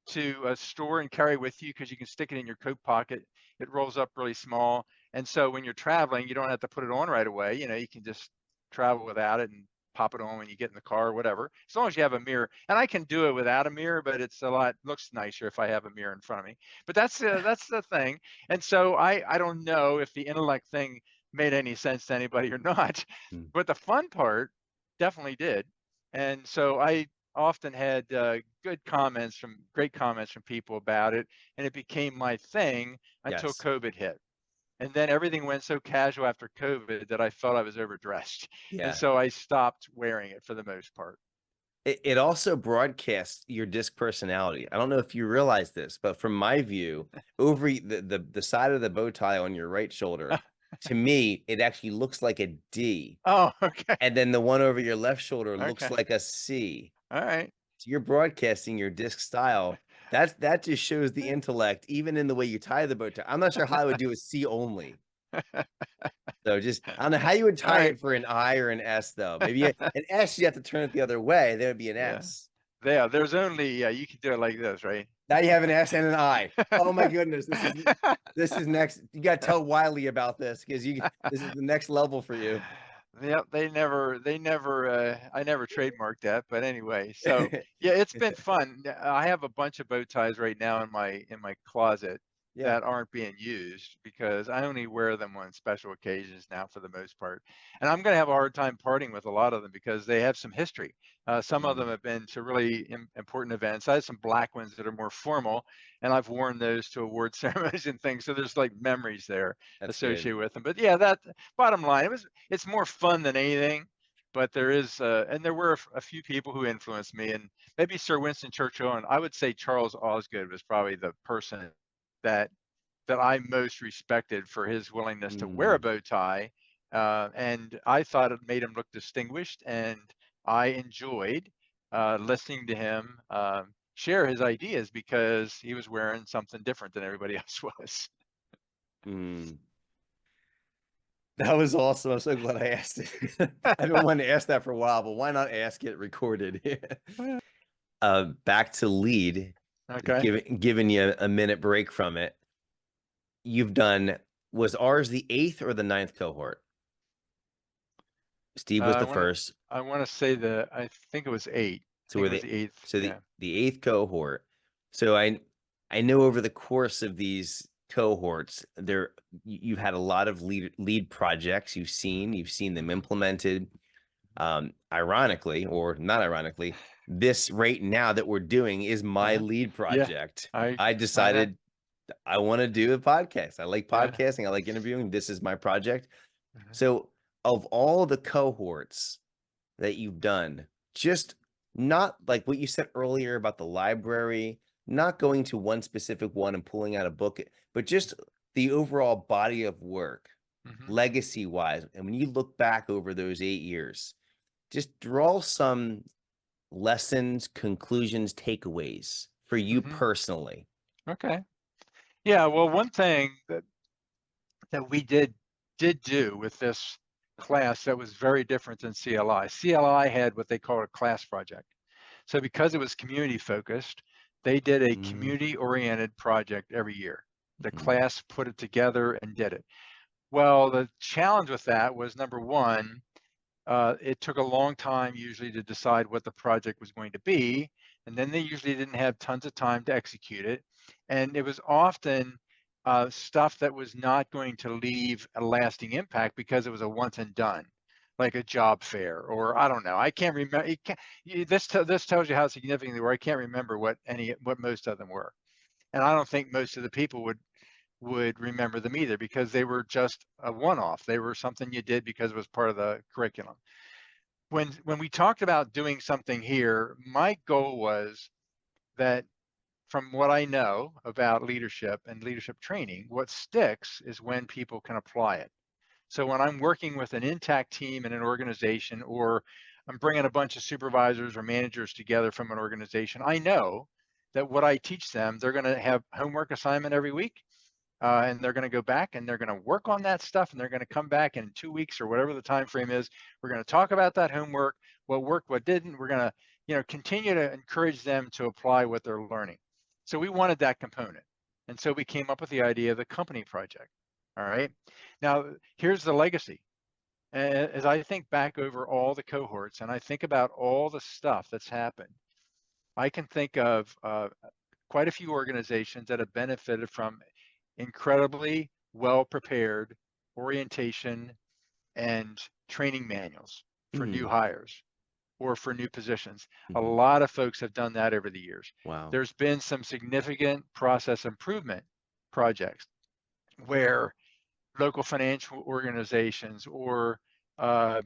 to store and carry with you because you can stick it in your coat pocket. It rolls up really small. And so when you're traveling, you don't have to put it on right away. You know, you can just travel without it and pop it on when you get in the car or whatever, as long as you have a mirror. And I can do it without a mirror, but it's a lot, looks nicer if I have a mirror in front of me. But that's the thing. And so I don't know if the intellect thing made any sense to anybody or not, Mm. but the fun part definitely did. And so I often had great comments from people about it, and it became my thing until Yes. COVID hit. And then everything went so casual after COVID that I felt I was overdressed. And Yeah. so I stopped wearing it for the most part. It also broadcasts your disc personality. I don't know if you realize this, but from my view, over the side of the bow tie on your right shoulder, to me, it actually looks like a D. Oh, okay. And then the one over your left shoulder looks Okay. like a C. All right. So you're broadcasting your disc style. That just shows the intellect, even in the way you tie the bow tie. I'm not sure how I would do a C only. So just I don't know how you would All tie right. it for an I or an S though. Maybe an S you have to turn it the other way. There would be an Yeah. S. Yeah. There's only, you can do it like this, right? Now you have an S and an I. Oh my goodness, this is next. You got to tell Wiley about this because this is the next level for you. Yep, I never trademarked that, but anyway, so yeah, it's been fun. I have a bunch of bow ties right now in my closet Yeah. that aren't being used because I only wear them on special occasions now for the most part. And I'm going to have a hard time parting with a lot of them because they have some history. Some of them Mm, have been to really important events. I have some black ones that are more formal, and I've worn those to award ceremonies and things. So there's like memories there that's good. associated with them. But yeah, that bottom line, it's more fun than anything. But there is, and there were a few people who influenced me, and maybe Sir Winston Churchill, and I would say Charles Osgood was probably the person that I most respected for his willingness to wear a Mm, bow tie, and I thought it made him look distinguished, and I enjoyed listening to him share his ideas because he was wearing something different than everybody else was. mm. That was awesome. I'm so glad I asked it. I've been wanting to ask that for a while, but why not ask it recorded? Back to lead, Okay. giving you a minute break from it. You've done, was ours the 8th or the 9th cohort? Steve was I the want to first. say I think it was 8. I So think we're it was the 8th. so Yeah. the 8th cohort. So I know over the course of these cohorts, you've had a lot of lead projects you've seen them Hmm. implemented. Ironically, or not ironically, this right now that we're doing is my Uh-huh. lead Yeah. project. I I I know. decided I want to do a podcast. I like Yeah. podcasting. I like interviewing. This is my project. Uh-huh. So, of all the cohorts that you've done, just not like what you said earlier about the library, not going to one specific one and pulling out a book, but just the overall body of work, Hmm. legacy wise. And when you look back over those 8 years, just draw some lessons, conclusions, takeaways for you Hmm. personally. Okay. Yeah. Well, one thing that we did do with this class that was very different than CLI. CLI had what they called a class project. So because it was community focused, they did a Mm, community oriented project every year. The mhm, class put it together and did it. Well, the challenge with that was number one, it took a long time usually to decide what the project was going to be. And then they usually didn't have tons of time to execute it. And it was often stuff that was not going to leave a lasting impact because it was a once and done, like a job fair, or I don't know. I can't remember. This tells you how significant they were. I can't remember what most of them were. And I don't think most of the people would remember them either because they were just a one-off. They were something you did because it was part of the curriculum. When we talked about doing something here, my goal was that from what I know about leadership and leadership training, what sticks is when people can apply it. So when I'm working with an intact team in an organization, or I'm bringing a bunch of supervisors or managers together from an organization, I know that what I teach them, they're going to have homework assignment every week, and they're going to go back and they're going to work on that stuff, and they're going to come back in 2 weeks or whatever the time frame is. We're going to talk about that homework, what worked, what didn't. We're going to, continue to encourage them to apply what they're learning. So we wanted that component, and so we came up with the idea of the company project. All right. Now here's the legacy. As I think back over all the cohorts and I think about all the stuff that's happened, I can think of quite a few organizations that have benefited from incredibly well-prepared orientation and training manuals for new Mm, hires or for new positions. A mhm. lot of folks have done that over the years. Wow. There's been some significant process improvement projects where local financial organizations or uh,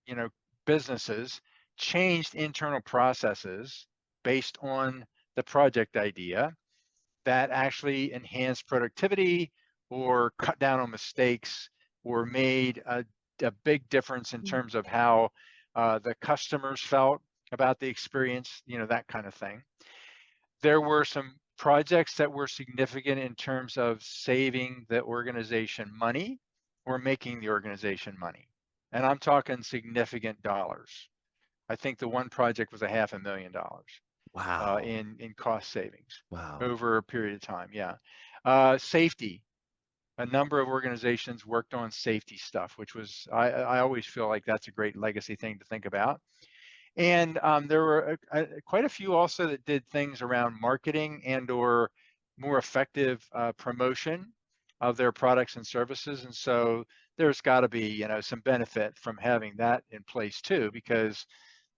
you know businesses changed internal processes based on the project idea that actually enhanced productivity or cut down on mistakes or made a big difference in terms of how the customers felt about the experience, that kind of thing. There were some projects that were significant in terms of saving the organization money or making the organization money. And I'm talking significant dollars. I think the one project was $500,000 Wow. in cost savings Wow. over a period of time. Yeah. Safety. A number of organizations worked on safety stuff, which was, I always feel like that's a great legacy thing to think about. And there were quite a few also that did things around marketing and or more effective promotion of their products and services. And so there's got to be, some benefit from having that in place too, because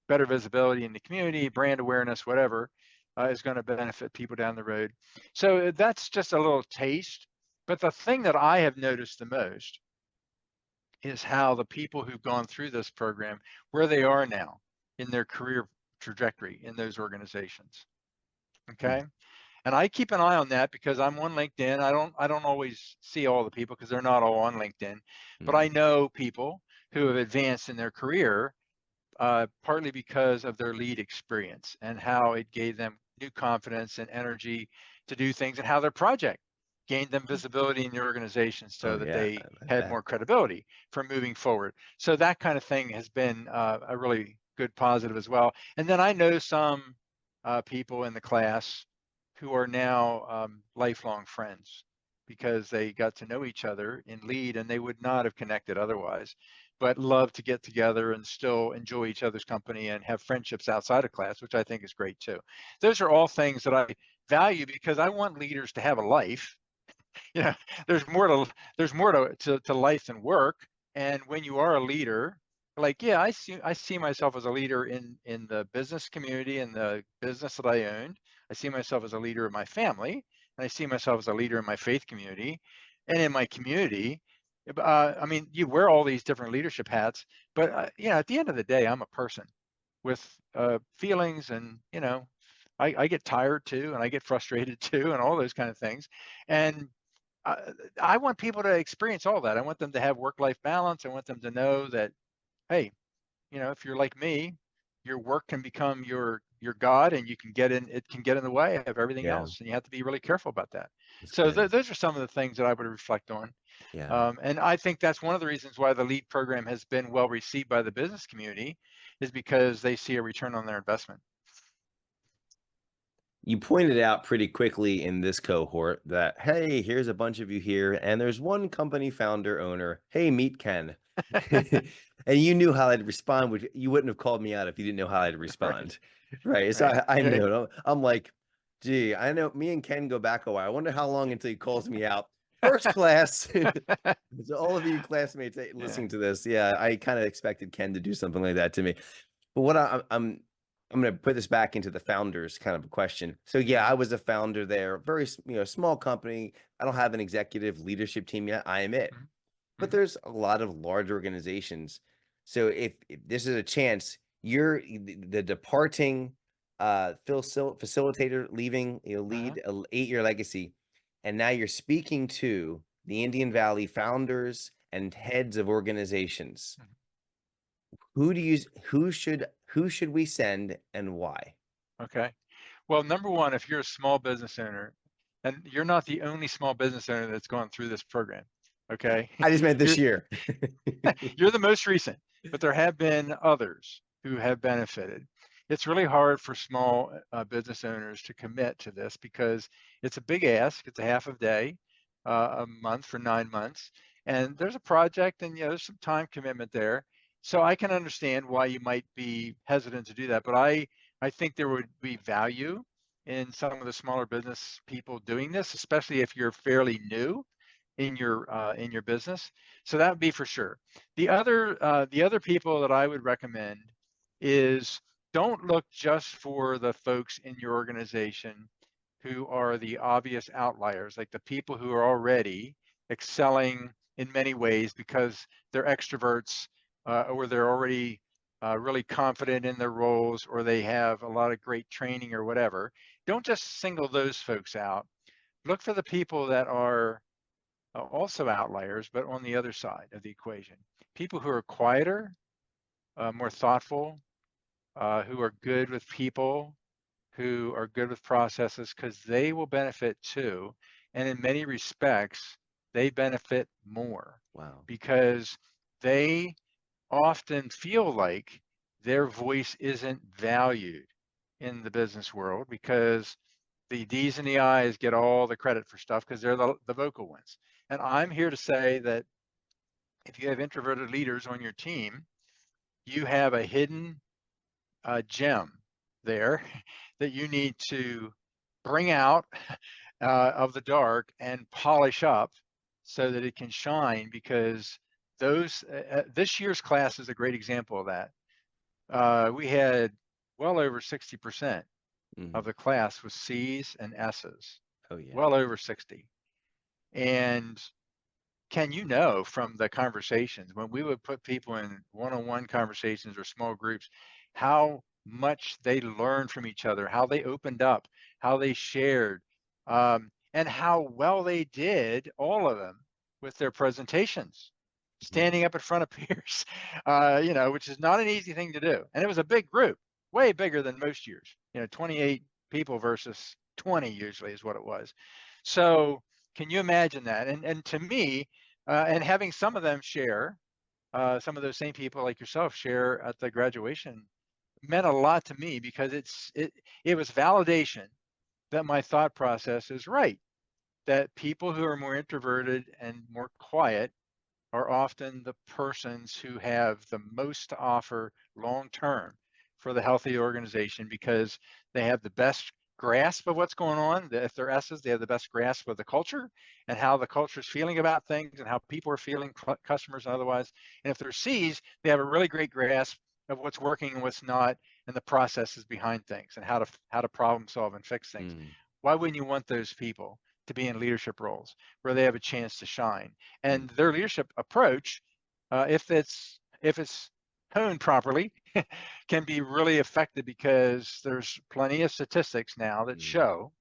better visibility in the community, brand awareness, whatever, is going to benefit people down the road. So that's just a little taste. But the thing that I have noticed the most is how the people who've gone through this program, where they are now in their career trajectory in those organizations. Mm, Okay. And I keep an eye on that because I'm on LinkedIn. I don't always see all the people because they're not all on LinkedIn, but mm. I know people who have advanced in their career partly because of their lead experience and how it gave them new confidence and energy to do things, and how their project gained them visibility in the organization so Oh that yeah, they I had bet. more credibility for moving forward. So that kind of thing has been a really good positive as well. And then I know some people in the class who are now lifelong friends because they got to know each other in lead and they would not have connected otherwise, but love to get together and still enjoy each other's company and have friendships outside of class, which I think is great too. Those are all things that I value because I want leaders to have a life. you know, there's more to life than work. And when you are a leader, like, yeah, I see myself as a leader in the business community and the business that I owned. I see myself as a leader in my family, and I see myself as a leader in my faith community and in my community. I mean, you wear all these different leadership hats, but at the end of the day, I'm a person with feelings, and I get tired too, and I get frustrated too, and all those kind of things. And I, I want people to experience all that. I want them to have work-life balance. I want them to know that, hey, if you're like me, your work can become your God, and it can get in the way of everything Yeah, else, and you have to be really careful about that. that's So good. those are some of the things that I would reflect on. Yeah. And I think that's one of the reasons why the LEAD program has been well received by the business community, is because they see a return on their investment. You pointed out pretty quickly in this cohort that, hey, here's a bunch of you here, and there's one company founder owner. Hey, meet Ken. And you knew how I'd respond, which you wouldn't have called me out if you didn't know how I'd Right, respond. Right. So right. I Yeah, knew. I'm like, gee, I know me and Ken go back a while. I wonder how long until he calls me out. First class. So all of you classmates yeah. listening to this, yeah, I kind of expected Ken to do something like that to me. But what I'm going to put this back into the founders kind of a question. So yeah, I Mhm, was a founder there, very small company. I don't have an executive leadership team yet. I am it, mhm, but mhm, there's a lot of large organizations. So if this is a chance, you're the departing facilitator, leaving, uh-huh, lead a 8-year legacy, and now you're speaking to the Indian Valley founders and heads of organizations, Mhm. who should we send and why? Okay. Well, number one, if you're a small business owner, and you're not the only small business owner that's gone through this program, okay? I just meant this You're year. you're the most recent, but there have been others who have benefited. It's really hard for small business owners to commit to this because it's a big ask. It's a half a day, a month for 9 months, and there's a project, and there's some time commitment there. So I can understand why you might be hesitant to do that, but I think there would be value in some of the smaller business people doing this, especially if you're fairly new in your business. So that would be for sure. The other people that I would recommend is don't look just for the folks in your organization who are the obvious outliers, like the people who are already excelling in many ways because they're extroverts, or they're already really confident in their roles, or they have a lot of great training or whatever. Don't just single those folks out. Look for the people that are also outliers, but on the other side of the equation. People who are quieter, more thoughtful, who are good with people, who are good with processes, because they will benefit too. And in many respects, they benefit more Wow. because they often feel like their voice isn't valued in the business world because the D's and the I's get all the credit for stuff because they're the vocal ones. And I'm here to say that if you have introverted leaders on your team, you have a hidden gem there that you need to bring out of the dark and polish up so that it can shine because this year's class is a great example of that. We had well over 60% Mhm. of the class was C's and S's, Oh yeah. well over 60. And Ken, from the conversations, when we would put people in one-on-one conversations or small groups, how much they learned from each other, how they opened up, how they shared, and how well they did, all of them, with their presentations, Mhm. standing up in front of peers, which is not an easy thing to do. And it was a big group, way bigger than most years. 28 people versus 20 usually is what it was. So can you imagine that? And to me, and having some of them share, some of those same people like yourself share at the graduation meant a lot to me because it was validation that my thought process is right, that people who are more introverted and more quiet are often the persons who have the most to offer long term for the healthy organization because they have the best grasp of what's going on. If they're S's, they have the best grasp of the culture and how the culture is feeling about things and how people are feeling, customers and otherwise. And if they're C's, they have a really great grasp of what's working and what's not, and the processes behind things and how to problem solve and fix things. Mm, Why wouldn't you want those people to be in leadership roles where they have a chance to shine? mm, And their leadership approach, if it's honed properly, can be really effective because there's plenty of statistics now that mm, show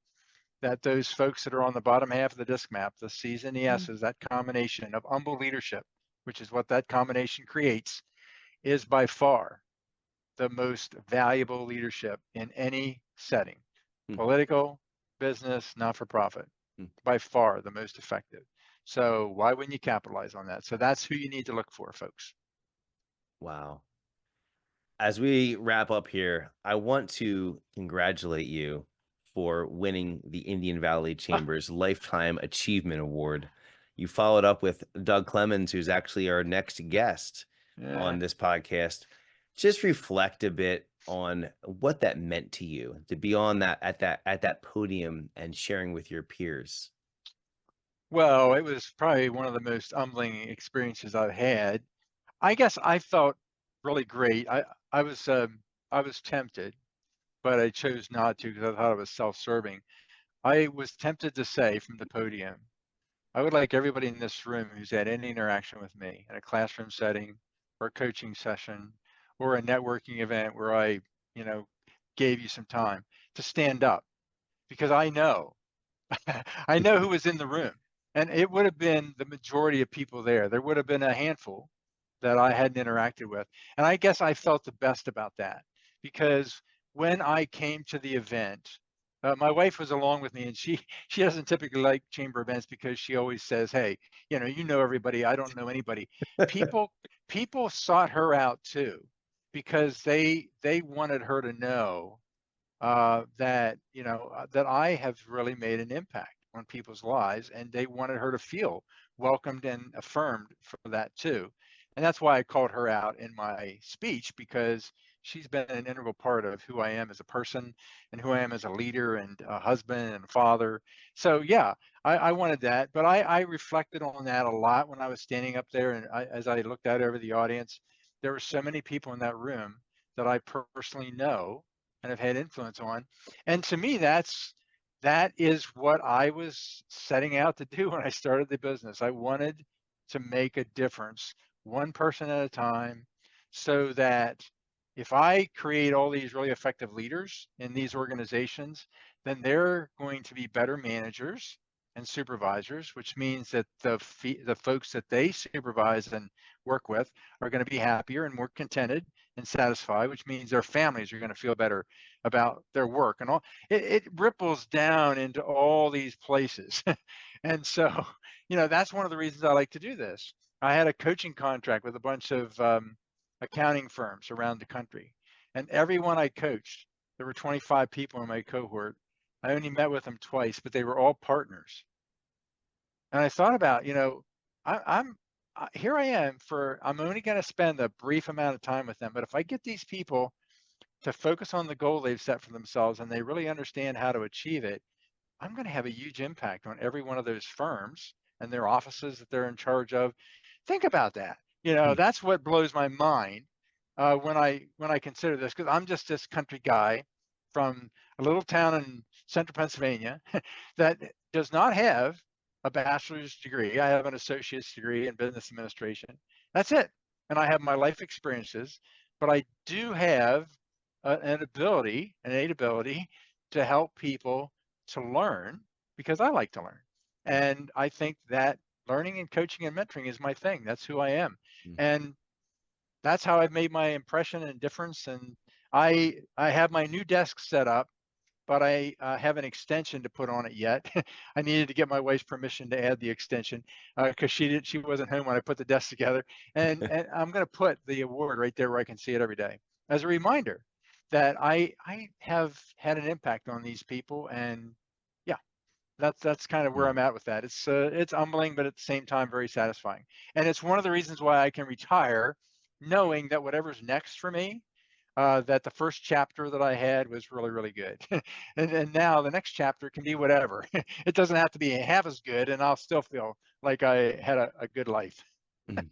that those folks that are on the bottom half of the disc map, the C's and the S's, that combination of humble leadership, which is what that combination creates, is by far the most valuable leadership in any setting, mm, political, business, not for profit, mm. by far the most effective. So why wouldn't you capitalize on that? So that's who you need to look for, folks. Wow. As we wrap up here, I want to congratulate you for winning the Indian Valley Chamber's Lifetime Achievement Award. You followed up with Doug Clemens, who's actually our next guest Yeah. on this podcast. Just reflect a bit on what that meant to you to be on that podium and sharing with your peers. Well, it was probably one of the most humbling experiences I've had. I guess I felt really great. I was tempted, but I chose not to because I thought it was self-serving. I was tempted to say from the podium, I would like everybody in this room who's had any interaction with me in a classroom setting or a coaching session or a networking event where I, you know, gave you some time to stand up because I know, I know who was in the room. And it would have been the majority of people there. There would have been a handful that I hadn't interacted with. And I guess I felt the best about that because when I came to the event, my wife was along with me, and she doesn't typically like chamber events because she always says, "Hey, you know everybody. I don't know anybody." People people sought her out too because they wanted her to know that that I have really made an impact on people's lives, and they wanted her to feel welcomed and affirmed for that too. And that's why I called her out in my speech, because she's been an integral part of who I am as a person and who I am as a leader and a husband and a father. So yeah, I wanted that, but I reflected on that a lot when I was standing up there, and as I looked out over the audience, there were so many people in that room that I personally know and have had influence on. And to me, that is what I was setting out to do when I started the business. I wanted to make a difference, one person at a time, so that if I create all these really effective leaders in these organizations, then they're going to be better managers and supervisors, which means that the folks that they supervise and work with are going to be happier and more contented and satisfied, which means their families are going to feel better about their work and all. It ripples down into all these places. And so, that's one of the reasons I like to do this. I had a coaching contract with a bunch of accounting firms around the country, and everyone I coached, there were 25 people in my cohort. I only met with them twice, but they were all partners. And I thought about, I'm here I am I'm only going to spend a brief amount of time with them, but if I get these people to focus on the goal they've set for themselves and they really understand how to achieve it, I'm going to have a huge impact on every one of those firms and their offices that they're in charge of. Think about that. Mm. That's what blows my mind when I consider this, because I'm just this country guy from a little town in central Pennsylvania that does not have a bachelor's degree. I have an associate's degree in business administration. That's it. And I have my life experiences, but I do have an innate ability to help people to learn because I like to learn. And I think that learning and coaching and mentoring is my thing. That's who I am. Mm. And that's how I've made my impression and difference. And I have my new desk set up, but I have an extension to put on it yet. I needed to get my wife's permission to add the extension because she wasn't home when I put the desk together. And I'm going to put the award right there where I can see it every day as a reminder that I have had an impact on these people. And yeah, that's kind of where Mm. I'm at with that. It's humbling, but at the same time very satisfying. And it's one of the reasons why I can retire, knowing that whatever's next for me, that the first chapter that I had was really, really good. And now the next chapter can be whatever. It doesn't have to be half as good, and I'll still feel like I had a good life. Mm.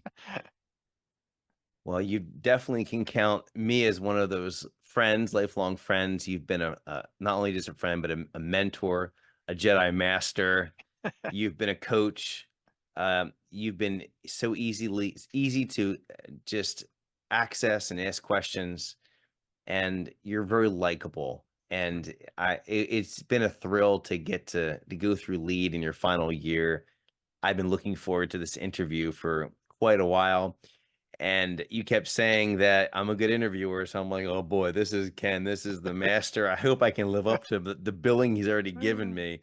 Well, you definitely can count me as one of those friends, lifelong friends. You've been not only just a friend, but a mentor, a Jedi master. You've been a coach. You've been so easy to just access and ask questions, and you're very likable. And it's been a thrill to get to go through lead in your final year. I've been looking forward to this interview for quite a while, and you kept saying that I'm a good interviewer, so I'm like, "Oh boy, this is Ken, this is the master. I hope I can live up to the billing he's already given me."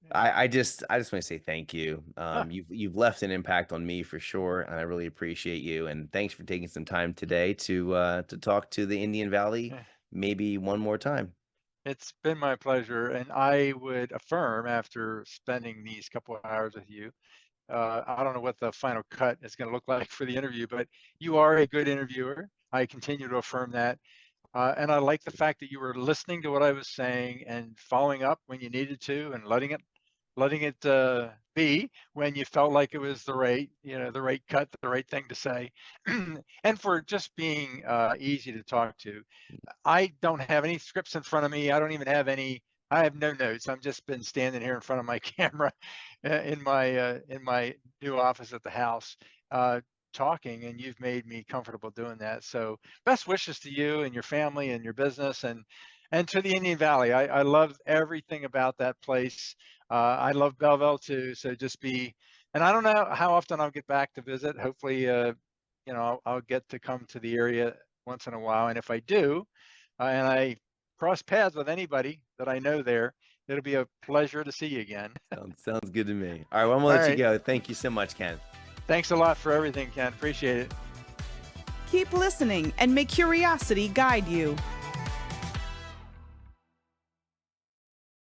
I just wanna say thank you. Huh, You've left an impact on me for sure, and I really appreciate you, and thanks for taking some time today to talk to the Indian Valley eh, maybe one more time. it's been my pleasure, and I would affirm after spending these couple of hours with you. I don't know what the final cut is going to look like for the interview, but you are a good interviewer. I continue to affirm that. And I like the fact that you were listening to what I was saying and following up when you needed to, and letting it be when you felt like it was the right cut, the right thing to say, and for just being easy to talk to. I don't have any scripts in front of me. I have no notes. I've just been standing here in front of my camera in my new office at the house, uh, talking, and you've made me comfortable doing that. So best wishes to you and your family and your business, and to the Indian Valley. I love everything about that place. I love Belleville too. So just be, and I don't know how often I'll get back to visit. Hopefully, I'll get to come to the area once in a while. And if I do, and I cross paths with anybody that I know there, it'll be a pleasure to see you again. Sounds good to me. All right, well, I'm gonna All let you right. go. Thank you so much, Ken. Thanks a lot for everything, Ken. Appreciate it. Keep listening and may curiosity guide you.